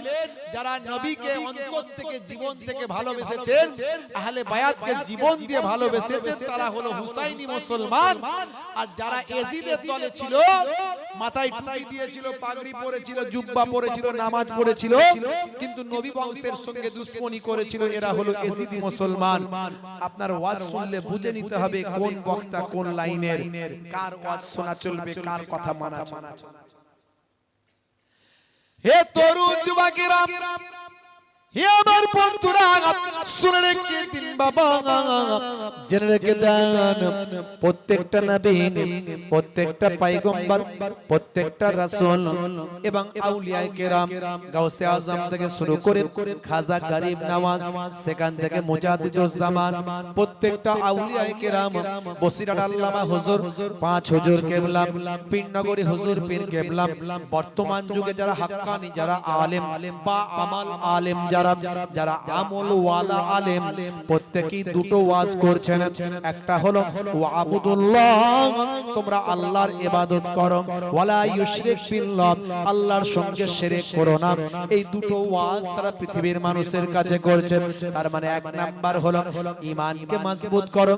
যারা নবীকে অন্তর থেকে জীবন থেকে ভালোবেসেছেন, আহলে বায়াতকে জীবন দিয়ে ভালোবেসেছেন, তারা হলো হুসাইনি মুসলমান। আর যারা এজিদের দলে ছিল, মাথায় টুপি দিয়েছিল, পাগড়ি পরেছিল, জুব্বা পরেছিল, নামাজ পড়েছিল, কিন্তু নবী বংশের সঙ্গে দুশমনি করেছিল, এরা হলো এজিদি মুসলমান। আপনার ওয়াজ শুনলে বুঝে নিতে হবে কোন বক্তা কোন লাইনের, কার ওয়াজ শোনা চলবে, কার কথা মানা চলবে। হে তরুণ যুবকেরা, হে আমার বন্ধুরা, শুনে রেখে দিন বাবা, জেনে রেখে দেন, প্রত্যেকটা নবী, প্রত্যেকটা পয়গম্বর, প্রত্যেকটা রাসূল এবং আউলিয়ায়ে কেরাম, গাউসে আজম থেকে শুরু করে খাজা গরিব নওয়াজ, সেখান থেকে মুজাদ্দিদুজ জামান, প্রত্যেকটা আউলিয়ায়ে কেরাম, বসিরাট আল্লামা হুজুর, পাঁচ হুজুর কেবলা, পীরনগরী হুজুর পীর কেবলা, বর্তমান যুগে যারা হাক্কানি, যারা আলেম বা আমাল আলেম, যারা আমল ওয়ালা আলেম, প্রত্যেকই দুটো ওয়াজ করছেন। একটা হলো ওয়াবুদুল্লাহ, তোমরা আল্লাহর ইবাদত করো, ওয়ালা ইউশরিক বিল্লাহ, আল্লাহর সঙ্গে শিরক করো না। এই দুটো ওয়াজ তারা পৃথিবীর মানুষের কাছে করছেন। তার মানে এক নাম্বার হলো ঈমানকে মজবুত করো,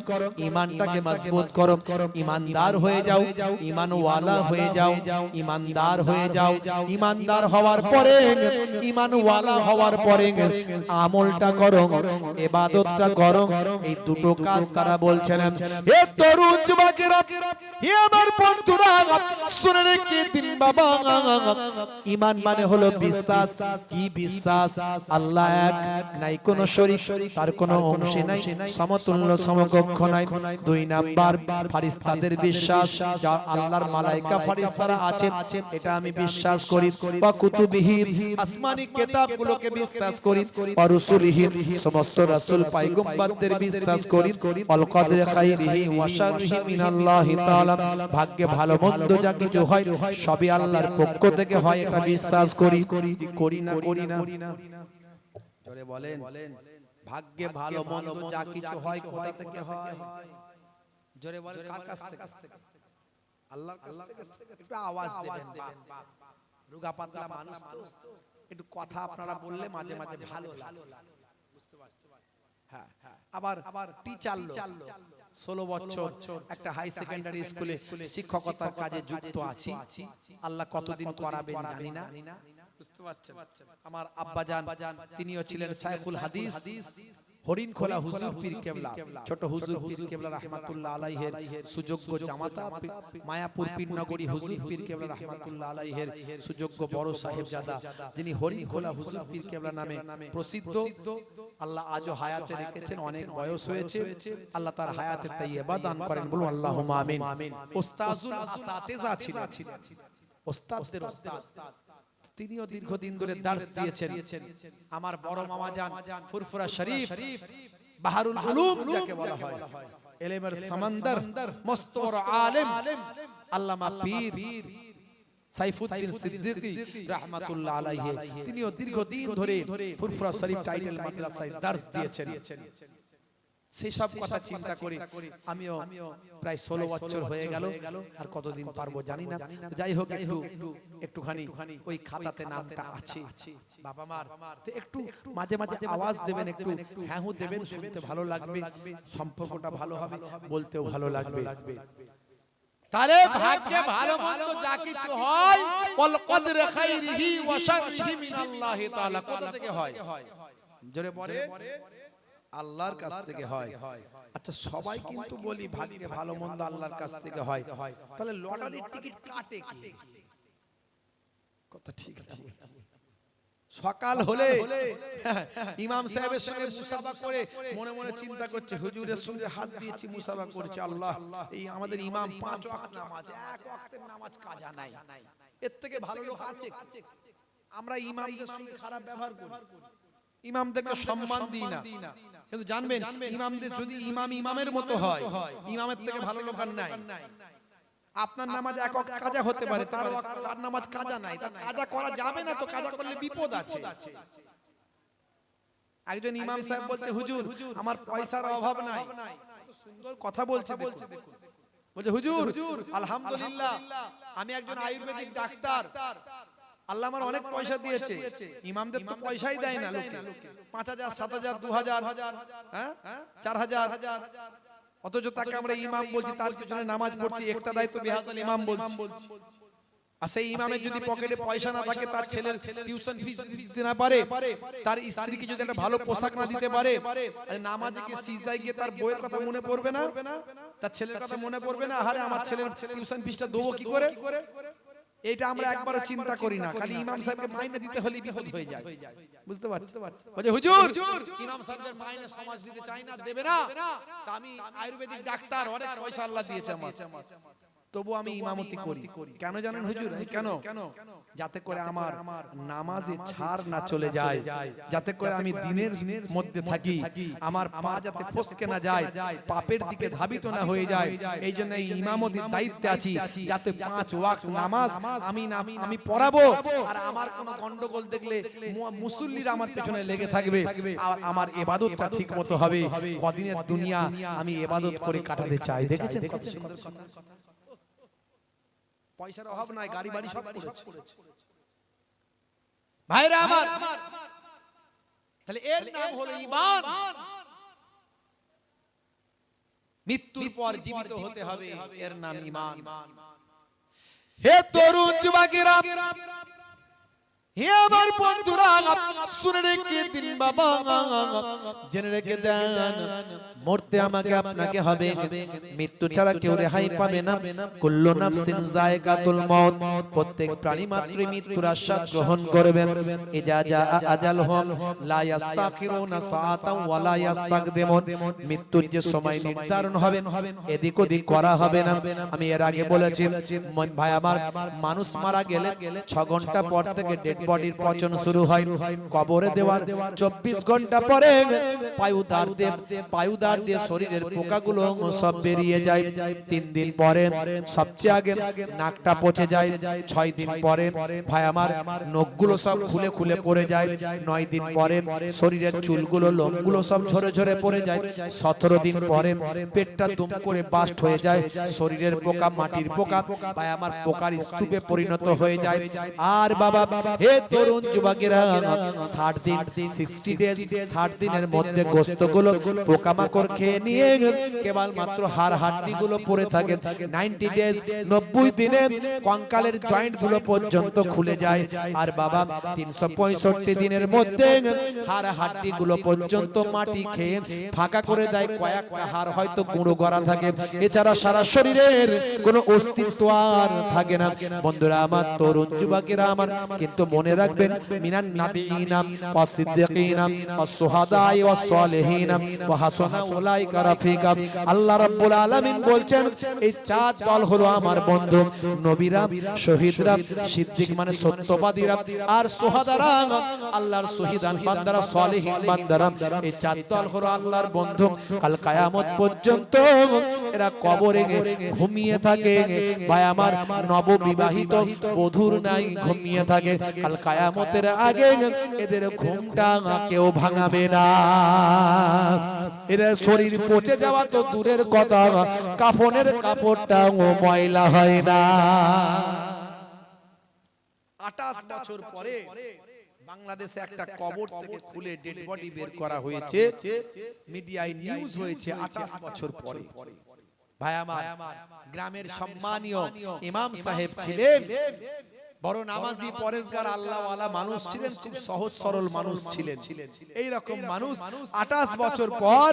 ঈমানটাকে মজবুত করো, ঈমানদার হয়ে যাও, ঈমান ওয়ালা হয়ে যাও, ঈমানদার হয়ে যাও। ঈমানদার হওয়ার পরে, ঈমান ওয়ালা হওয়ার পরে আমলটা করো, ইবাদতটা করো। এই দুটো কাজ তারা বলছেন। হে তরুণ যুবকেরা, হে আমার বন্ধুরা, শুনে রেখে দিন বাবা, ঈমান মানে হলো বিশ্বাস। কি বিশ্বাস? আল্লাহ এক, নাই কোনো শরীক, তার কোনো অংশ নাই, সমতুল্য সমকক্ষ নাই। দুই নাম্বার ফেরেশতাদের বিশ্বাস, যা আল্লাহর মালায়েকা ফেরেশতারা আছেন, এটা আমি বিশ্বাস করি। ওয়া কুতুবিহি, আসমানি কিতাবগুলোকে বিশ্বাস করি। ওয়া রাসূলিহি, সমস্ত রাসূল পয়গম্বরদের বিশ্বাস করি। আল কদরে খাইরিহি ওয়া শাররিহি মিনাল্লাহি তাআলা, ভাগ্যে ভালো মন্দ যা কিছু হয় সবই আল্লাহর পক্ষ থেকে হয়, এটা বিশ্বাস করি। করি না? করি না? জোরে বলেন। ভাগ্যে ভালো মন্দ যা কিছু হয় কোথা থেকে হয়? জোরে বলেন, কার কাছ থেকে? আল্লাহর কাছ থেকে। একটু আওয়াজ দেবেন। রুগা পাতলা মানুষ তো, একটু কথা আপনারা বললে মাঝে মাঝে ভালো লাগে, বুঝতে পারছেন? হ্যাঁ, আবার টিচার লোক 16 বছর একটা হাই সেকেন্ডারি স্কুলে শিক্ষকতার কাজে যুক্ত আছি। আল্লাহ কতদিন করাবেন জানি না, বুঝতে পারছেন। আমার আব্বাজান তিনিও ছিলেন শাইখুল হাদিস হরিণখোলা হুজুর পীর কেবলা, ছোট হুজুর পীর কেবলা রাহমাতুল্লাহ আলাইহির সুযোগ্য জামাতা, মায়াপুর পীরনগরী হুজুর পীর কেবলা রাহমাতুল্লাহ আলাইহির সুযোগ্য বড় সাহেবজাদা, যিনি হরিণখোলা হুজুর পীর কেবলা নামে প্রসিদ্ধ। আল্লাহ আজও হায়াতে রেখেছেন, অনেক বয়স হয়েছে, আল্লাহ তার হায়াতে তাইয়্যিবা দান করেন, বলুন আল্লাহুম্মা আমিন। উস্তাজুল আসাতিজা ছিলেন, ওস্তাদদের ওস্তাদ। তিনিও দীর্ঘদিন ধরে দার্স দিয়েছেন। আমার বড় মামা জান ফুরফুরা শরীফ, বাহারুল উলুম যাকে বলা হয়, ইলমের সমুদ্র, মস্ত বড় আলেম আল্লামা পীর সাইফুদ্দিন সিদ্দিকী রাহমাতুল্লাহ আলাইহি, তিনিও দীর্ঘদিন ধরে ফুরফুরা শরীফ টাইটেল মাদ্রাসায় দার্স দিয়েছেন। সেই সব কথা চিন্তা করে আমিও প্রায় 16 বছর হয়ে গেল, আর কতদিন পারবো জানি না। যাই হোক, একটুখানি ওই খাতাতে নামটা আছে বাবা মার, তো একটু মাঝে মাঝে আওয়াজ দেবেন, একটু হ্যাঁ হু দেবেন, শুনতে ভালো লাগবে, সম্পর্কটা ভালো হবে, বলতেও ভালো লাগবে। তারে ভাগ্যে ভালো মন্দ যা কিছু হয়, ওয়াল কদর খাইরিহি ওয়া শাররিহি মিনাল্লাহি তাআলা, কোথা থেকে হয়? জোরে পড়ে আল্লাহর কাছ থেকে হয়। আচ্ছা, সবাই কিন্তু বলি ভাগ্যে ভালো মন্দ আল্লাহর কাছ থেকে হয়, তাহলে লটারির টিকিট কাটে কে? কথা ঠিক আছে। সকাল হলে ইমাম সাহেবের সঙ্গে মুসাফা করে মনে মনে চিন্তা করছে, হুজুরের সঙ্গে হাত দিয়েছি, মুসাফা করেছে, আল্লাহ এই আমাদের ইমাম 5 ওয়াক্ত নামাজ, এক ওয়াক্তের নামাজ কাজা নাই, এর থেকে ভালো লোক আছে? আমরা ইমামদের সঙ্গে খারাপ ব্যবহার করি, ইমামদেরকে সম্মান দিই না। কিন্তু জানবেন, ইমামদের যদি ইমাম ইমামের মতো হয়, ইমামের থেকে ভালো লোক আর নাই। আপনার নামাজ এক ওয়াক্ত কাজা হতে পারে, তার নামাজ কাজা নাই, তার কাজা করা যাবে না, তো কাজা করলে বিপদ আছে। একজন ইমাম সাহেব বলছে, হুজুর আমার পয়সার অভাব নাই, সুন্দর কথা বলছে, দেখুন বলছে, হুজুর আলহামদুলিল্লাহ আমি একজন আয়ুর্বেদিক ডাক্তার, আল্লাহ আমার অনেক পয়সা দিয়েছে। ইমামদের তো পয়সাই দেয় না লোকে, 5000 7000 2000 হ্যাঁ 4000, অথচ তাকে আমরা ইমাম বলছি, তার পিছনে নামাজ পড়ছি, ইক্তাদাই তো বিহাজাল ইমাম বলছি। আর সেই ইমামের যদি পকেটে পয়সা না থাকে, তার ছেলের টিউশন ফিস দিতে না পারে, তার স্ত্রীকে যদি একটা ভালো পোশাক না দিতে পারে, নামাজে গিয়ে সিজদায় গিয়ে তার বউয়ের কথা মনে পড়বে না, তার ছেলের কথা মনে পড়বে না, আরে আমার ছেলের টিউশন ফিসটা দেবো কি করে? এটা আমরা একবারও চিন্তা করি না, খালি ইমাম সাহেবকে মাইনে দিতে হলে বিপদ হয়ে যায়, বুঝতে পারছেন? বলে হুজুর ইমাম সাহেবের মাইনে সমাজ দিতে চাই না, দেবে না, তা আমি আয়ুর্বেদিক ডাক্তার, অনেক পয়সা আল্লাহ দিয়েছে আমার, তবু আমি ইমামতি করি। কেন জানেন হুজুর? কেন? যাতে করে আমার নামাজে ছাড় না চলে যায়, যাতে করে আমি দিনের মধ্যে থাকি, আমার পা যাতে ফসকে না যায়, পাপের দিকে ধাবিত না হয়ে যায়। এই জন্য এই ইমামতির দায়িত্বে আছি, যাতে 5 ওয়াক্ত নামাজ আমি পড়াবো, আর আমার কোনো গন্ডগোল দেখলে মুসল্লিরা আমার পেছনে লেগে থাকবে, আর আমার ইবাদতটা ঠিক মতো হবে। কদিনের দুনিয়া আমি ইবাদত করে কাটাতে চাই। দেখেছেন কত সুন্দর কথা? পয়সার অভাব নাই, গাড়ি বাড়ি সব করেছে ভাইরা আমার। তাহলে এর নাম হলো ঈমান। মৃত্যুর পর জীবিত হতে হবে, এর নাম ঈমান। হে তরুণ যুবকেরা, হে আমার বন্ধুরা, শুনে রেখে দিন বাবা, জেনে রেখে দেন, মরতে আমাকে আপনাকে হবে, মৃত্যু ছাড়া কেউ রেহাই পাবে না। কুল্লু নাফসিন যায়কাতুল মউত, প্রত্যেক প্রাণী মাত্রই মৃত্যুর আস্বাদ গ্রহণ করবে। ইজা জা আজালহুম লা ইস্তাখিরুনা সাআতাও ওয়া লা ইস্তাকদিমুন, মৃত্যুর যে সময় নির্ধারণ হবে, এদিক ওদিক করা হবে না। আমি এর আগে বলেছি ভাই আমার, মানুষ মারা গেলে 6 ঘন্টা পর থেকে ডেড বডির পচন শুরু হয়। কবরে দেওয়ার 24 ঘন্টা পরে পায়ুদার দিয়ে শরীরের পোকাগুলো সব বেরিয়ে যায়। 3 দিন পরে সবচেয়ে আগে নাকটা পচে যায়। 6 দিন পরে ভাই আমার নখগুলো সব খুলে খুলে পড়ে যায়। 9 দিন পরে শরীরের চুলগুলো লোমগুলো সব ঝরে ঝরে পড়ে যায়। 17 দিন পরে পেটটা দুম করে বাস্ট হয়ে যায়। শরীরের পোকা, মাটির পোকা ভাই আমার পোকার স্তূপে পরিণত হয়ে যায়। আর বাবা হে তরুণ যুবকেরা, 60 দিন 60 ডেজ, 60 দিনের মধ্যে গোশতগুলো পোকামাকড় পোকামাকড় খেয়ে নিয়ে কেবল মাত্র হাড় হাড্ডি গুলো পড়ে থাকে। 90 ডেজ 90 দিনে কঙ্কালের জয়েন্ট গুলো পর্যন্ত খুলে যায়। আর বাবা 365 দিনের মধ্যে হাড় হাড্ডি গুলো পর্যন্ত মাটি খেয়ে ফাঁকা করে দেয়। কয়েকটা হাড় হয়তো গুঁড়ো করা থাকে, এছাড়া সারা শরীরের কোনো অস্তিত্ব আর থাকে না। বন্ধুরা আমার, তরুণ যুবকেরা আমার, কিন্তু মনে রাখবেন মিনান নাবিয়িনা ওয়াস সিদ্দিকিনা ওয়াস শুহাদাই ওয়াস সালিহিনা ওয়া হাসানা উলাইকা রাফিকা। আল্লাহ রাব্বুল আলামিন বলছেন এই চার দল হলো আমার বন্ধু, নবীরা, শহীদরা, সিদ্দিক মানে সত্যবাদীরা, আর শুহাদারা আল্লাহর শহীদান বান্দারা, সালিহিন বান্দারা। এই চার দল হলো আল্লাহর বন্ধু। কাল কিয়ামত পর্যন্ত এরা কবরে ঘুমিয়ে থাকে। ভাই আমার, নববিবাহিত বধূর নাই ঘুমিয়ে থাকে। কাল কিয়ামতের আগে এদের ঘুমটা কেউ ভাঙাবে না। এদের শরীর পচে যাওয়া তো দূরের কথা, কাফনের কাপড়টাও ময়লা হয় না। 28 বছর পরে বাংলাদেশে একটা কবর থেকে খুলে ডেড বডি বের করা হয়েছে, মিডিয়ায় নিউজ হয়েছে 28 বছর পরে। ভাই আমার, গ্রামের সম্মানীয় ইমাম সাহেব ছিলেন, বড় নামাজি পরেশগার আল্লাহওয়ালা মানুষ ছিলেন, খুব সহজ সরল মানুষ ছিলেন। এই রকম মানুষ 28 বছর পর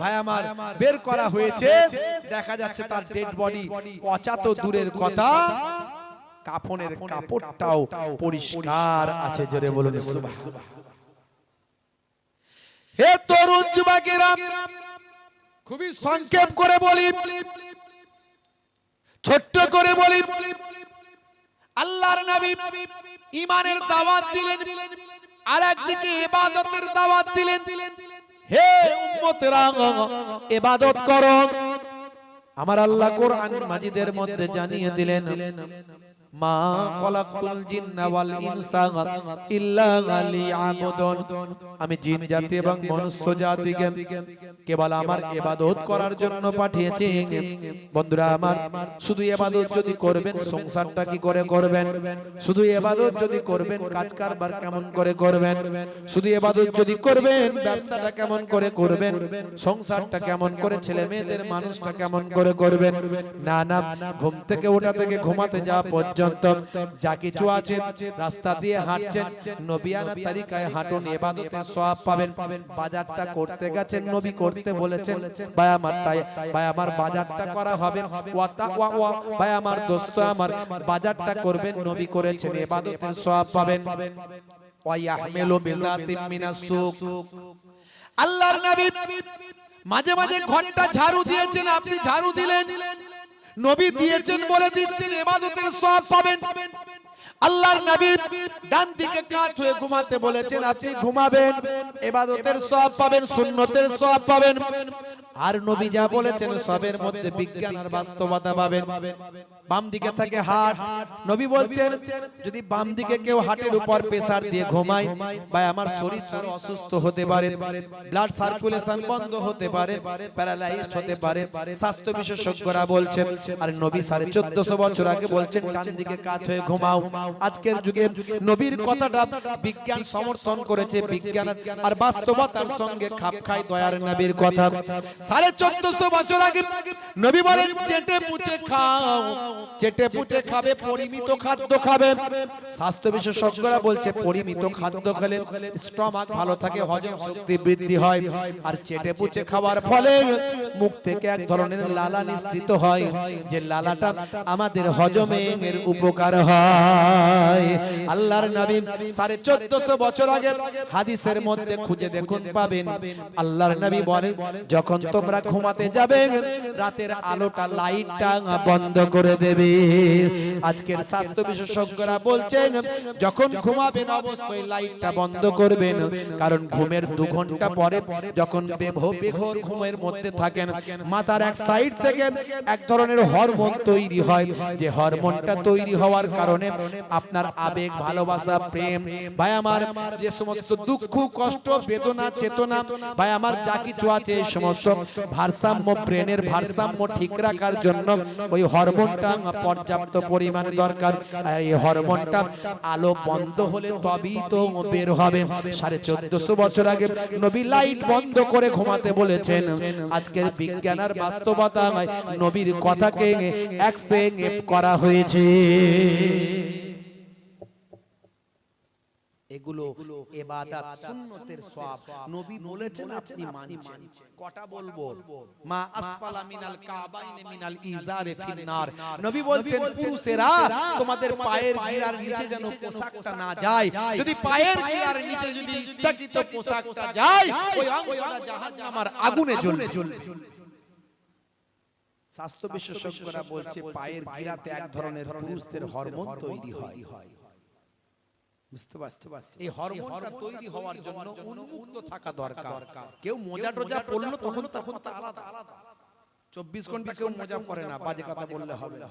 ভাই আমার বের করা হয়েছে। দেখা যাচ্ছে তার ডেড বডি পচা তো দূরের কথা, কাফনের কাপড়টাও পরিষ্কার আছে। জোরে বলুন সুবহানাল্লাহ। হে তরুণ যুবকেরা, খুবই সংক্ষেপ করে বলি, ছোট্ট করে বলি, আল্লাহর নবী ঈমানের দাওয়াত দিলেন, আর একদিকে ইবাদতের দাওয়াত দিলেন। হে উম্মতেরা, ইবাদত করো। আমার আল্লাহ কোরআন মাজিদের মধ্যে জানিয়ে দিলেন, মা খলাকতুল জিন্না ওয়াল ইনসা ইল্লা লিয়াবুদুন। আমি জিন জাতি এবং মনুষ্য জাতিকে কেবল আমার ইবাদত করার জন্য পাঠিয়েছি। বন্ধুরা আমার, শুধু ইবাদত যদি করবেন, সংসারটা কি করে করবেন? শুধু ইবাদত যদি করবেন, কাজ কারবার কেমন করে করবেন? শুধু ইবাদত যদি করবেন, ব্যবসাটা কেমন করে করবেন? সংসারটা কেমন করে, ছেলে মেয়েদের মানুষটা কেমন করে করবেন? না না, ঘুম থেকে ওঠা থেকে ঘুমাতে যাওয়া পর্যন্ত যা কিছু আছে, রাস্তা দিয়ে হাঁটছেন, নবিয়ানা তরিকায় হাঁটুন, ইবাদতের সওয়াব পাবেন। বাজারটা করতে গেছেন, নবী করতে বলেছেন, ভাই আমার, তাই ভাই আমার বাজারটা করা হবে। ভাই আমার, দোস্ত আমার, বাজারটা করবেন, নবী করেছেন, ইবাদতের সওয়াব পাবেন। ওয়া ইয়াহমিলু বিজাতিন মিনাস সুক। আল্লাহর নবী মাঝে মাঝে ঘন্টা ঝাড়ু দিয়েছেন, আপনি ঝাড়ু দিলেন, নবী দিয়েছেন বলে দিচ্ছেন, ইবাদতের সওয়াব পাবেন। আল্লাহর নবী ডান দিকে কাত হয়ে ঘুমাতে বলেছেন, আপনি ঘুমাবেন, ইবাদতের সওয়াব পাবেন, সুন্নতের সওয়াব পাবেন। আর নবী যা বলেছেন সবের মধ্যে বিজ্ঞান আর বাস্তবতা পাবেন। বাম দিকে থাকে হাট, নবী বলছেন যদি বাম দিকে কেউ হাটের উপর প্রেসার দিয়ে ঘুমায়, ভাই আমার শরীর তার অসুস্থ হতে পারে, ব্লাড সার্কুলেশন বন্ধ হতে পারে, প্যারালাইজড হতে পারে, স্বাস্থ্য বিশেষজ্ঞরা বলছেন। আর নবী 1450 বছর আগে বলছেন ডান দিকে কাত হয়ে ঘুমাও। আজকের যুগে নবীর কথাটা বিজ্ঞান সমর্থন করেছে, বিজ্ঞান আর বাস্তবতার সঙ্গে খাপ খায় দয়ার নবীর কথা। 1450 বছর আগে নবী বলেন চেটে পুচে খাও, চেটে পুচে খাবে, পরিমিত খাদ্য খাবে। স্বাস্থ্য বিশেষজ্ঞরা বলছে পরিমিত খাদ্য খেলে স্টমাক ভালো থাকে, হজম শক্তি বৃদ্ধি হয়। আর চেটে পুচে খাওয়ার ফলে মুখ থেকে এক ধরনের লালা নিঃসৃত হয়, যে লালাটা আমাদের হজমের উপকার হয়। আল্লাহর নবী 1450 বছর আগে হাদিসের মধ্যে খুঁজে দেখুন পাবেন, আল্লাহর নবী বলেন যখন তোমরা ঘুমাতে যাবে রাতের আলোটা, লাইটটা বন্ধ করে দেবে। আজকের স্বাস্থ্য বিশেষজ্ঞরা বলছেন যখন ঘুমাবেন অবশ্যই লাইটটা বন্ধ করবেন, কারণ ঘুমের 2 ঘন্টা পরে যখন বেঘোর ঘুমের মধ্যে থাকেন, মাথার এক সাইড থেকে এক ধরনের হরমোন তৈরি হয়, যে হরমোনটা তৈরি হওয়ার কারণে আপনার আবেগ, ভালোবাসা, প্রেম, ভাই আমার যে সমস্ত দুঃখ, কষ্ট, বেদনা, চেতনা, ভাই আমার যা কিছু আছে এই সমস্ত ভারসাম্য, ব্রেনের ভারসাম্য ঠিক রাখার জন্য ওই হরমোনটা পর্যাপ্ত পরিমাণে দরকার। আর এই হরমোনটা আলো বন্ধ হলে তবেই তো বের হবে। 1450 বছর আগে নবী লাইট বন্ধ করে ঘুমাতে বলেছেন। আজকের বিজ্ঞান আর বাস্তবতা নবীর কথাকে অ্যাকসেপ্ট করা হয়েছে। এগুলো ইবাদত সুন্নতের সওয়াব, নবী বলেছেন আপনি মানছেন। কটা বলবো? মা আসফালা মিনাল কাবাইনি মিনাল ইজারে ফিন্নার। নবী বলছেন পুরুষেরা তোমাদের পায়ের গিরার নিচে যেন পোশাকটা না যায়। যদি পায়ের গিরার নিচে যদি ইচ্ছাকৃত পোশাকটা যায়, ওই অংশটা জাহান্নামের আগুনে জ্বলবে। স্বাস্থ্য বিশেষজ্ঞরা বলছে পায়ের গিরাতে এক ধরনের পুরুষদের হরমোন তৈরি হয়। বুঝতে পারছেন? এই হরমোনটা তৈরি হওয়ার জন্য উন্মুক্ত থাকা দরকার। কেউ মোজা টোজা পরলো তখন তা আলাদা। 24 ঘন্টা কেউ মোজা পরে না, বাজে কথা বললে হবে না।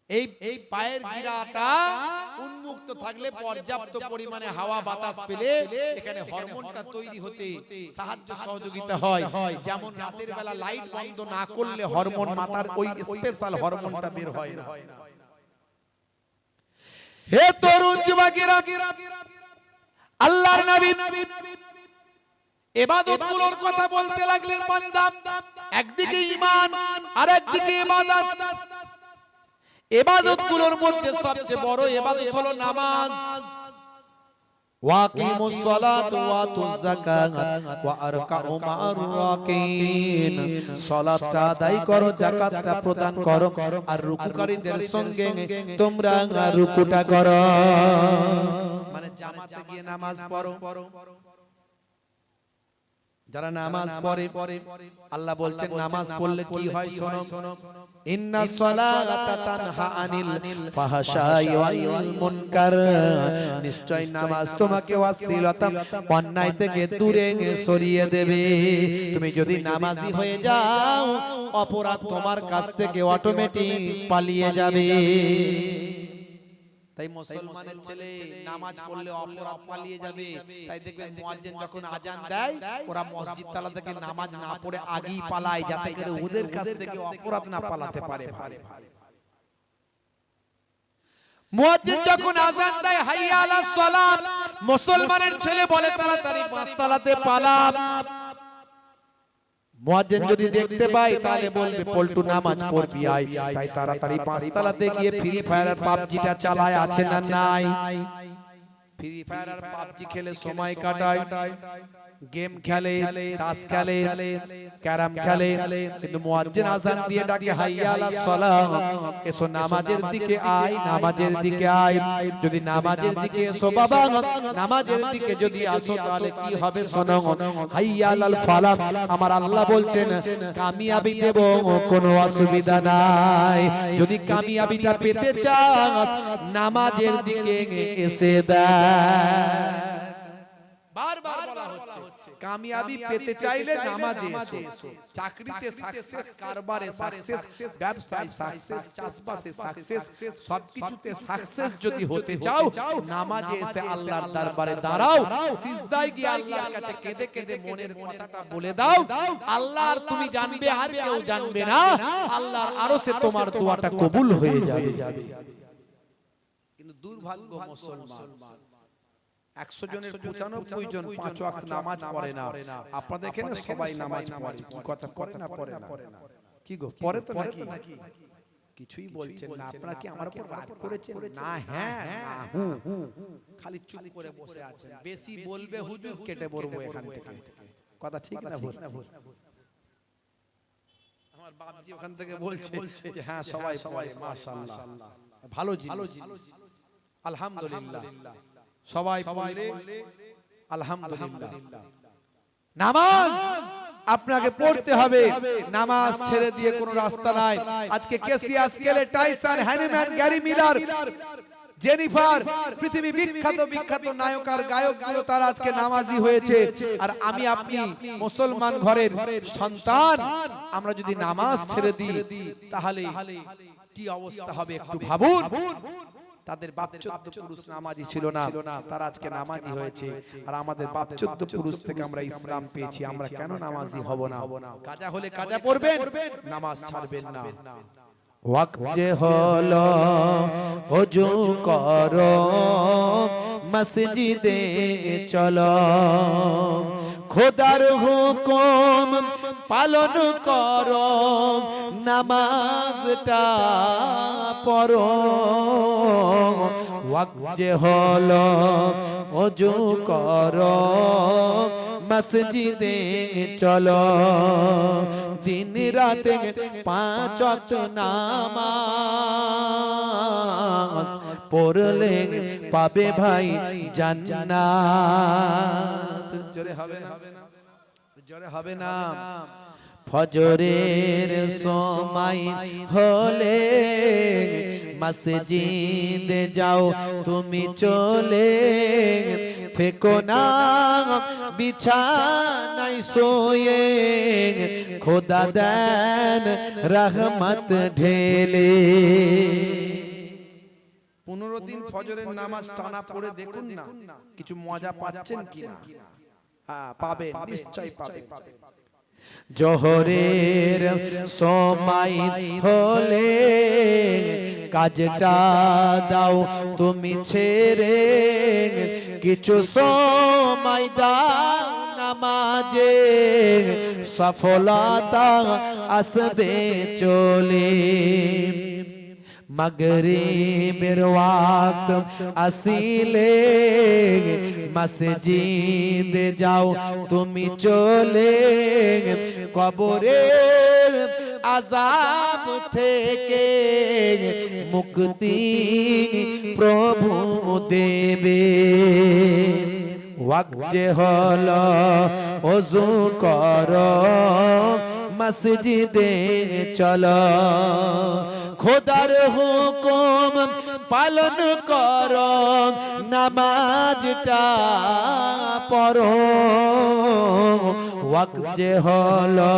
এই পায়ের গিরাটা উন্মুক্ত থাকলে পর্যাপ্ত পরিমাণে হাওয়া বাতাস পেলে এখানে হরমোনটা তৈরি হতে সাহায্য সহযোগিতা হয়। যেমন রাতের বেলা লাইট বন্ধ না করলে হরমোন মাথার ওই স্পেশাল হরমোনটা বের হয় না। হে তরুণ যুবকেরা, আল্লাহর নবী ইবাদতগুলোর কথা বলতে লাগলেন। বান্দা, একদিকে ঈমান আর একদিকে ইবাদত। ইবাদতগুলোর মধ্যে সবচেয়ে বড় ইবাদত হলো নামাজ। ওয়াকিমুস সালাত ওয়া আতুজ যাকাত ওয়া আরকাউ মা'আর রাকিন। সালাতটা আদায় করো, যাকাতটা প্রদান করো, আর রুকুকারীদের সঙ্গে তোমরা রুকুটা করো। মানে জামাতে গিয়ে নামাজ পড়ো। যারা নামাজ পড়ে, আল্লাহ বলছেন নামাজ পড়লে কি হয় শোনো। ইন্নাস সালাতা তানহা আনিল ফাহশাই ওয়াল মুনকার। নিশ্চয় নামাজ তোমাকে অশ্লীলতা অন্যায় থেকে দূরে সরিয়ে দেবে। তুমি যদি নামাজি হয়ে যাও, অপরাধ তোমার কাছ থেকে অটোমেটিক পালিয়ে যাবে। তাই মুসলমানের ছেলে নামাজ পড়লে অপরাধ পালিয়ে যাবে। তাই দেখবেন মুয়াজ্জিন যখন আজান দেয়, ওরা মসজিদ তালা থেকে নামাজ না পড়ে আগেই পালায়, যাতে করে ওদের কাছ থেকে অপরাধ না পালাতে পারে। মুয়াজ্জিন যখন আজান দেয় হাইয়া আলাস সালাত, মুসলমানের ছেলে বলে তাড়াতাড়ি পাঁচতলাতে পালা। মুয়াজ্জিন যদি দেখতে পায় তাহলে বলবে পল্টু নামাজ পড়বি আয়। তাই তাড়াতাড়ি পাঁচতলাতে গিয়ে ফ্রি ফায়ার আর পাবজিটা চালায়, আছে না নাই? ফ্রি ফায়ার আর পাবজি খেলে সময় কাটায়, গেম খেলে, তাস খেলে, ক্যারাম খেলে। কিন্তু মুয়াজ্জিন আযান দিয়ে ডাকে হাইয়া আলাস সালাহ, এসো নামাজের দিকে আয়, নামাজের দিকে আয়। যদি নামাজের দিকে এসো বাবা, নামাজের দিকে যদি আসো তাহলে কি হবে শোনো। হাইয়া আলাল ফালাহ, আমার আল্লাহ বলছেন কামিয়াবি দেব, কোনো অসুবিধা নাই। যদি কামিয়াবিটা পেতে চাস নামাজের দিকে এসে দেখ। বারবার বলা হচ্ছে কামিয়াবি পেতে চাইলে নামাজে এসো। চাকরিতে সাকসেস, কারবারে সাকসেস, ব্যবসায় সাকসেস, চাষবাসে সাকসেস, সবকিছুতে সাকসেস যদি হতে চাও নামাজে এসে আল্লাহর দরবারে দাঁড়াও। সিজদায় গিয়ে আল্লাহর কাছে কেঁদে কেঁদে মনের কথাটা বলে দাও। আল্লাহ আর তুমি জানবে, আর কেউ জানবে না। আল্লাহর আরশে তোমার দোয়াটা কবুল হয়ে যাবে। কিন্তু দুর্ভাগ্য মুসলমান 100 জনের 95 জন 5 ওয়াক্ত নামাজ পড়ে না। আপনাদের এখানে সবাই নামাজ পড়ে, কি কথা পড়ে না? পড়ে না। কি গো পড়ে তো নাকি? কিছুই বলছেন না। আপনারা কি আমার উপর রাগ করেছেন? না, হ্যাঁ না হু, খালি চুপ করে বসে আছেন। বেশি বলবে হুজুর কেটে পড়বো এখান থেকে। কথা ঠিক না ভুল? আমার বাপজি ওখান থেকে বলছে যে হ্যাঁ সবাই পড়ে, মাশাআল্লাহ, ভালো জিনিস, আলহামদুলিল্লাহ। সবাই পড়লে আলহামদুলিল্লাহ। নামাজ আপনাকে পড়তে হবে, নামাজ ছেড়ে দিয়ে কোনো রাস্তা নাই। আজকে Cassius, Clay, Tyson, Hahnemann, Gary Miller, Jennifer, পৃথিবী বিখ্যাত নায়ক আর গায়কগুলো তারা আজকে নামাজি হয়েছে। আর আমি আপনি মুসলমান ঘরের সন্তান, আমরা যদি নামাজ ছেড়ে দিই তাহলে কি অবস্থা হবে একটু ভাবুন। তাদের বাপ 14 পুরুষ নামাজি ছিল না, তারা আজকে নামাজি হয়েছে। আর আমাদের বাপ 14 পুরুষ থেকে আমরা ইসলাম পেয়েছি, আমরা কেন নামাজি হব না? কাজা হলে কাজা পড়বেন, নামাজ ছাড়বেন না। ওয়াক্ত যে হলো ওযু করো মসজিদে চলো খোদার হুকুম পালন করো নামাজটা পড়ো ওয়াক্ত যে হলো ওযু করো মসজিদে চলো দিন রাতে 5 ওয়াক্ত নামাজ পড়লে পাবে ভাই জান্নাত জোরে হবে না জোরে হবে না ফজরের সময় হলে মসজিদে যাও তুমি চলে ফেকো না বিছানায় শোয়ে খোদা দেন রহমত ঢেলে 15 দিন ফজরের নামাজ টানা পড়ে দেখুন না কিছু মজা পাচ্ছেন কিনা হ্যাঁ পাবেন নিশ্চয়ই পাবেন জোহরের সময় হলে কাজটা দাও তুমি ছেড়ে কিছু সময় দাও নামাজে সফলতা আসবে চলে মাগরিবের ওয়াক্ত আসিলে মসজিদে যাও তুমি চলে কবরের আযাব থেকে মুক্তি প্রভু দেবে ওয়াক্ত যে হলো ওযু করো মসজিদে চলো খোদার হুকুম পালন করো নামাজটা পড়ো ওয়াক্ত যে হলো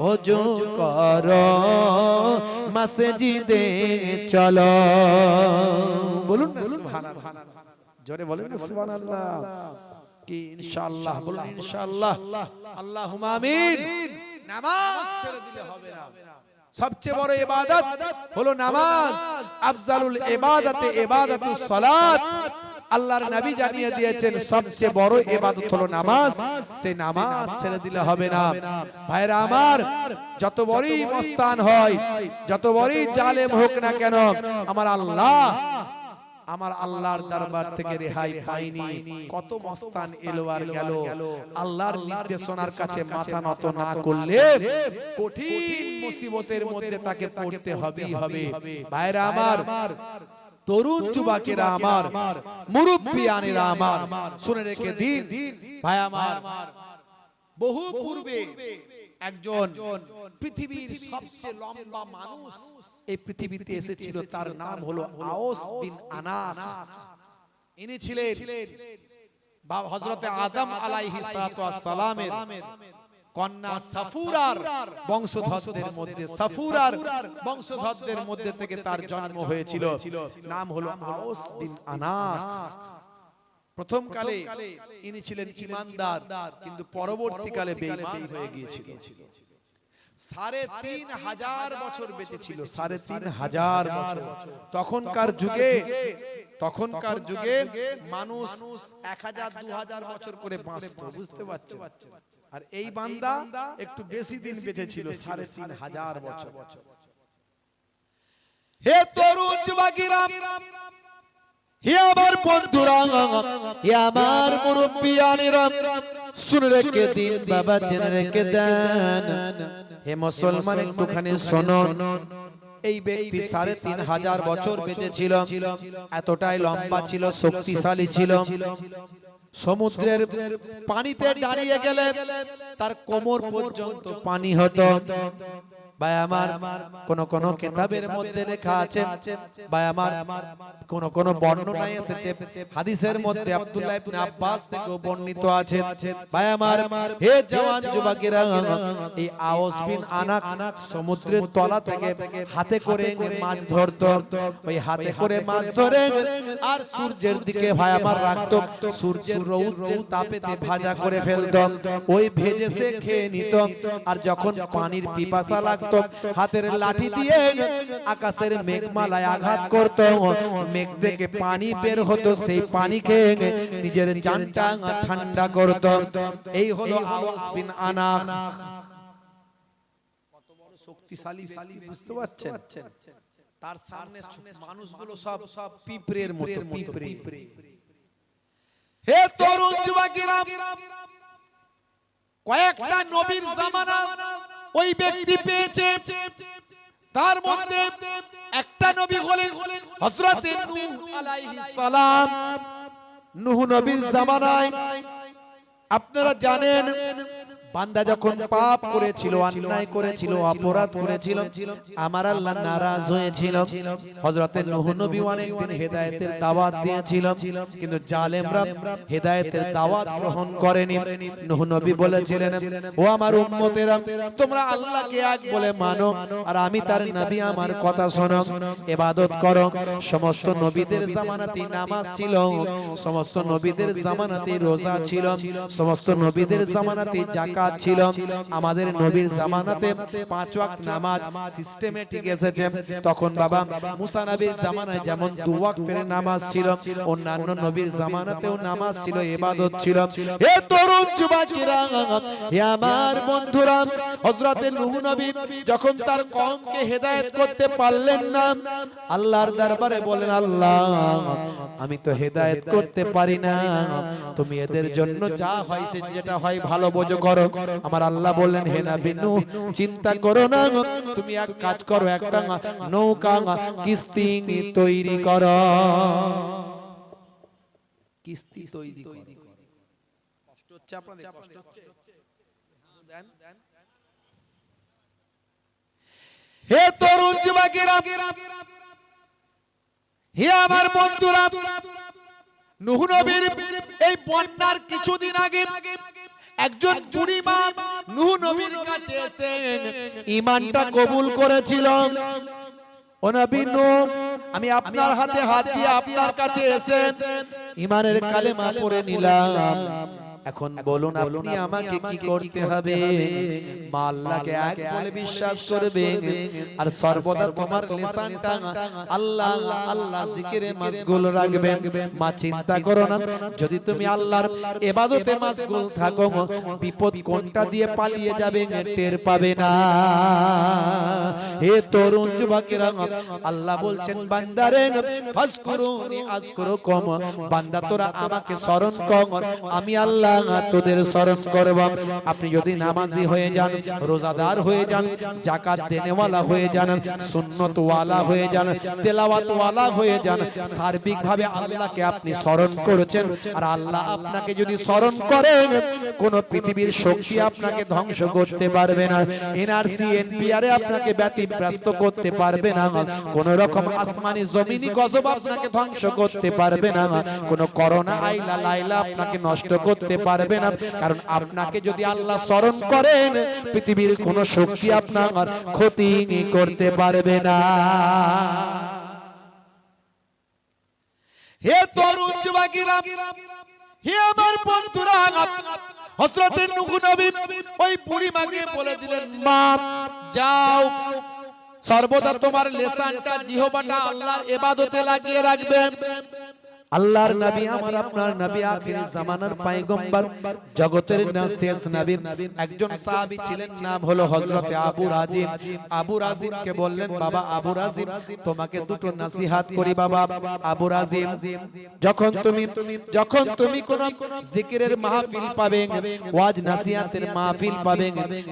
ওযু করো মসজিদে চলো বলুন না সুবহানাল্লাহ জোরে বলেন না সুবহানাল্লাহ কি ইনশাআল্লাহ বলুন ইনশাআল্লাহ আল্লাহুম্মা আমিন নামাজ ছেড়ে দিলে হবে না সবচেয়ে বড় ইবাদত হলো নামাজ আফজালুল ইবাদাতে ইবাদাতুস সালাত আল্লাহর নবী জানিয়ে দিয়েছেন সবচেয়ে বড় ইবাদত হলো নামাজ সেই নামাজ ছেড়ে দিলে হবে না ভাইরা আমার যত বড়ই মস্তান হয় যত বড়ই জালেম হোক না কেন আমার আল্লাহর দরবার থেকে রেহাই পাইনি কত মস্তান এলো আর গেল আল্লাহর নির্দেশনার কাছে মাথা নত না করলে কঠিন মুসিবতের মধ্যে তাকে পড়তে হবেই হবে ভাইরা আমার তরুণ যুবকেরা আমার মুরব্বিয়ানেরা আমার শুনে রেখে দিন ভাই আমার বহু পূর্বে একজন পৃথিবীর সবচেয়ে লম্বা মানুষ এই পৃথিবীতে এসেছিল তার নাম হলো আওস বিন আনাস ইনি ছিলেন হযরতে আদম আলাইহিস সালাতু ওয়াস সালামের কন্যা সাফুরার বংশধরদের মধ্যে সাফুরার বংশধরদের মধ্যে থেকে তার জন্ম হয়েছিল নাম হলো আওস বিন আনাস প্রথম কালে ইনি ছিলেন ঈমানদার কিন্তু পরবর্তীকালে বেঈমান হয়ে গিয়েছিল ৩৫০০ বছর বেঁচে ছিল ৩৫০০ বছর তখনকার যুগে মানুষ ১০০০-২০০০ বছর করে বাঁচত বুঝতে পারছেন আর এই বান্দা একটু বেশি দিন বেঁচে ছিল ৩৫০০ বছর হে তরুণ যুবকেরা হে আমার বন্ধুরা হে আমার মুরব্বিয়ানেরা শুনে রেখে দিন বাবা জেনে রেখে দেন হে মুসলমান একটুখানি শোনো এই ব্যক্তি ৩৫০০ বছর বেঁচে ছিল এতটাই লম্বা ছিল শক্তিশালী ছিল সমুদ্রের পানিতে দাঁড়িয়ে গেলে তার কোমর পর্যন্ত পানি হতো ভাই আমার কোন কিতাবের মধ্যে লেখা আছে ভাই আমার কোন বর্ণনায় এসেছে হাদিসের মধ্যে আব্দুল্লাহ ইবনে আব্বাস থেকে বর্ণিত আছে ভাই আমার হে জওয়ান যুবকেরা এই আওস বিন আনাস সমুদ্রের তলা থেকে হাতে করে মাছ ধরতো ওই হাতে করে মাছ ধরে আর সূর্যের দিকে ভাই আমার রাখতো সূর্যের রৌদ্রের তাপেতে ভাজা করে ফেলতো ওই ভেজে সে খেয়ে নিত আর যখন পানির পিপাসা লাগতো লাগতো, হাতের লাঠি দিয়ে আকাশের মেঘমালায় আঘাত করত, মেঘ থেকে পানি বের হতো, সেই পানি খেয়ে নিজের জানটা ঠান্ডা করত। এই হলো আওয়াস বিন আনাক। কত বড় শক্তিশালী ব্যক্তি বুঝতে পারছেন? তার সামনে মানুষগুলো সব পিঁপড়ের মতো, পিঁপড়ে। হে তরুণ যুবকেরা, কয়েকটা নবীর জামানা ওই ব্যক্তি পেয়েছে। তার মধ্যে একটা নবী হলেন হযরত নূহ আলাইহিস সালাম। নূহ নবীর জামানায় আপনারা জানেন, বান্দা যখন পাপ করেছিল, অন্যায় করেছিল, অপরাধ করেছিল, আমার আল্লাহ নারাজ হয়েছিল। হযরত নূহ নবী অনেকদিন হেদায়েতের দাওয়াত দিয়েছিল, কিন্তু জালেমরা হেদায়েতের দাওয়াত গ্রহণ করেনি। নূহ নবী বলেছিলেন, ও আমার উম্মতেরা, তোমরা আল্লাহকে এক বলে মানো, আর আমি তার নবী, আমার কথা শোনো, ইবাদত করো। সমস্ত নবীদের জামানাতে নামাজ ছিল, সমস্ত নবীদের জামানাতে রোজা ছিল, সমস্ত নবীদের জামানাতে যাকাত ছিল। আমাদের নবীর জামানাতে 5 ওয়াক্ত নামাজ সিস্টেমেটিক এসেছে। তখন বাবা মুসা নবীর জামানায় যেমন 2 ওয়াক্তের নামাজ ছিল, অন্যান্য নবীর জামানাতেও নামাজ ছিল, ইবাদত ছিল। হে তরুণ যুবকেরা, হে আমার বন্ধুরা, হযরত নূহ নবী যখন তার কওমকে হেদায়েত করতে পারলেন না, আল্লাহর দরবারে বলেন, আল্লাহ, আমি তো হেদায়েত করতে পারি না, তুমি এদের জন্য যা হয় যেটা হয় ভালো বোঝো করো। আমার আল্লাহ বললেন, হে নবী নূহ, চিন্তা করো না, তুমি এক কাজ করো, একটা নৌকা কিস্তি তৈরি করো, কিস্তি তৈরি করো। কষ্ট হচ্ছে আপনাদের? কষ্ট হচ্ছে? দেন। হে তরুণ যুবকেরা, হে আমার বন্ধুরা, নূহ নবীর এই বন্যার কিছুদিন আগে একজন বুড়ি মা নূহ নবীর কাছে এসে ঈমানটা কবুল করেছিল। ও নবী নূহ, আমি আপনার হাতে হাত দিয়ে আপনার কাছে এসে ঈমানের কালেমা পড়ে নিলাম। এখন বলুন, আপনি আমাকে কি করতে হবে? মা আল্লাহকে এক বলে বিশ্বাস করবে, আর সর্বদা তোমার লিসানটা আল্লাহ আল্লাহ জিকিরে মাশগুল রাখবে। মা চিন্তা করো না, যদি তুমি আল্লাহর ইবাদতে মাশগুল থাকো, বিপদ কোনটা দিয়ে পালিয়ে যাবে টের পাবে না। হে তরুণ যুবকেরা, আল্লাহ বলছেন, বান্দারে ফাজকুরুনি আযকুরুকুম, বান্দা তোরা আমাকে স্মরণ কর, আমি আল্লাহ তোদের স্মরণ করব। আপনি যদি নামাজি হয়ে যান, রোজাদার হয়ে যান, যাকাত দেনেওয়ালা হয়ে যান, সুন্নত ওয়ালা হয়ে যান, তেলাওয়াত ওয়ালা হয়ে যান, সার্বিক ভাবে আল্লাহকে আপনি স্মরণ করেছেন, আর আল্লাহ আপনাকে যদি স্মরণ করেন, কোন পৃথিবীর শক্তি আপনাকে ধ্বংস করতে পারবে না, এনআরসি এনপিআর আপনাকে ব্যতিব্যস্ত করতে পারবে না, কোন রকম আসমানি জমিনি গজব আপনাকে ধ্বংস করতে পারবে না, কোন করোনা আইলা লাইলা আপনাকে নষ্ট করতে পারবে না। কারণ আপনাকে যদি আল্লাহ স্মরণ করেন, পৃথিবীর কোন শক্তি আপনার ক্ষতি করতে পারবে না। হে তরুণ যুবকেরা, হে আমার বন্ধুরা, হযরত নূহ নবী ওই বুড়ি মাকে বলে দিলেন, মা যাও, সর্বদা তোমার লিসানটা, জিহ্বাটা আল্লাহর ইবাদতে লাগিয়ে রাখবে। আল্লাহর নবী, আমার আপনার নবী, আখির জামানার পয়গম্বর, জগতের শেষ নবী, একজন সাহাবী ছিলেন, নাম হলো হযরত আবু রাজিম। আবু রাজিমকে বললেন, বাবা আবু রাজিম, তোমাকে দুটো নসিহত করি বাবা। আবু রাজিম, যখন তুমি কোন জিকিরের মাহফিল পাবে, ওয়াজ নসিহতের মাহফিল পাবে,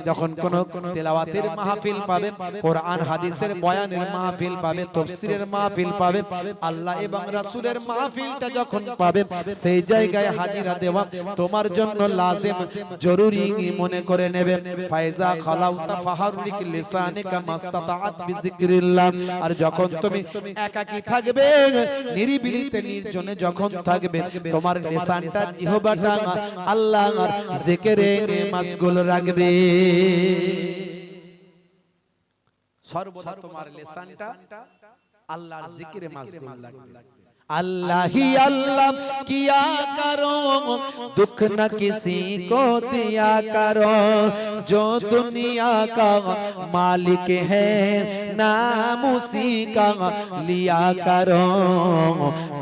যখন কোন তেলাওয়াতের মাহফিল পাবে, কোরআন হাদিসের বয়ানের মাহফিল পাবে, তাফসীরের মাহফিল পাবে, আল্লাহ এবং রাসূলের মাহফিল যখন পাবে, সেই জায়গায় হাজিরা দেওয়া তোমার জন্য লাজিম, জরুরি মনে করে নেবে। ফায়জা খালাউতা ফাহারিক লিসানিকা মাস্তাতাআত বিযিকরিল্লাহ, আর যখন তুমি একাকী থাকবে, নিরিবিলিতে নির্জনে যখন থাকবে, তোমার লিসানটা, জিহ্বাটা আল্লাহর জিকিরে মাশগুল রাখবে। সর্বদা তোমার লিসানটা আল্লাহর জিকিরে মাশগুল রাখবে। अल्लाह ही अल्लाह किया करो, दुख न किसी को दिया करो, जो दुनिया का मालिक है नाम उसी का लिया करो।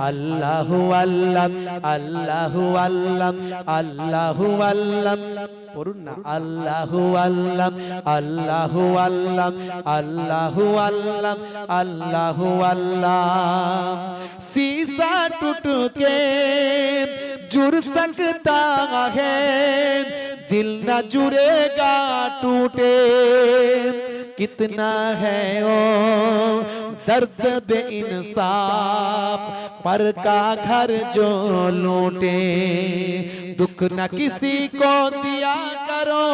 अल्लाह अल्लाह अल्लाह अल्लाह अल्लाह अल्लाह পড়ুন না, আল্লাহু আল্লাহ আল্লাহু আল্লাহ আল্লাহু আল্লাহ আল্লাহু আল্লাহ। शीशा टूट के जुड़ सकता है, दिल न जुड़ेगा टूटे, कितना है ओ दर्द बे इंसाफ पर का घर जो लूटे। दुख न किसी को दिया करो,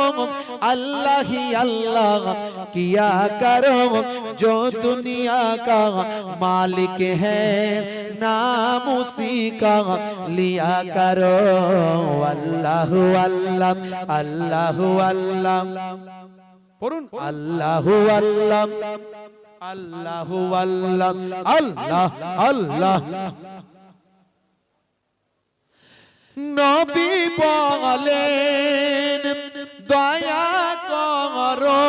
अल्लाह ही अल्लाह किया करो, जो दुनिया का मालिक है नाम उसी का लिया करो। अल्लाह अल्लाह अल्लाह अल्लाह পড়ুন, আল্লাহু আল্লাহ আল্লাহু আল্লাহ আল্লাহ আল্লাহ। নবী বলেন দয়া করো,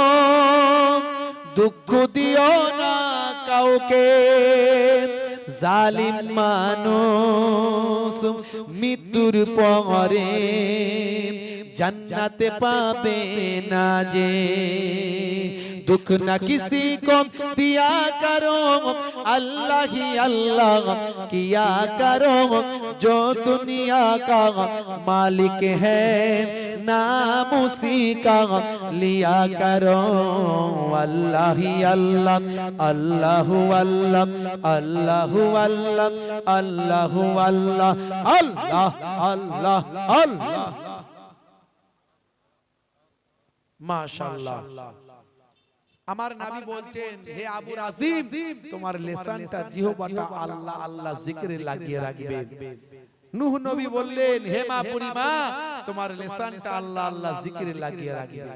দুঃখ দিও না কাউকে, জালিম মানুষ মৃত্যুর পরে जन्नत पावे ना जे। दुख न किसी को दिया करो, अल्लाह ही अल्लाह किया करो, जो दुनिया का मालिक है नाम उसी का लिया करो। अल्लाह ही अल्लाह अल्लाह अल्लाह अल्लाह अल्लाह अल्लाह अल्लाह अल्लाह अल्लाह अल्लाह। মাশাআল্লাহ। আমার নবী বলছেন, হে আবু রাজিম, তোমার লিসানটা জিহ্বাটা আল্লাহ আল্লাহ জিকিরে লাগিয়ে রাখবে। নূহ নবী বললেন, হে মা বুড়িমা, তোমার লিসানটা আল্লাহ আল্লাহ জিকিরে লাগিয়ে রাখবে।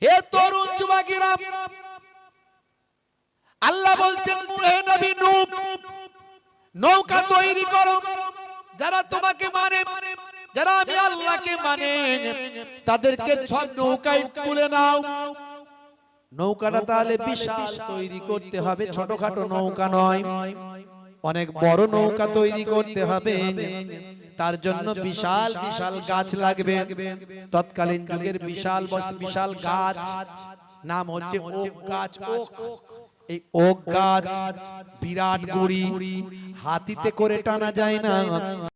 হে তরুণ যুবকেরা, আল্লাহ বলছেন, হে নবী নূহ, নৌকা তৈরি করো, যারা তোমাকে মানে, যারা আমি আল্লাহকে মানে, তাদেরকে সব নৌকায় তুলে নাও। নৌকাটা তাহলে বিশাল তৈরি করতে হবে, ছোটখাটো নৌকা নয়, অনেক বড় নৌকা তৈরি করতে হবে। তার জন্য বিশাল বিশাল গাছ লাগবে। তৎকালীন যুগের বিশাল বিশাল গাছ নাম হচ্ছে ওক গাছ। এই ওক গাছ বিরাট গুড়ি, হাতিতে করে টানা যায় না।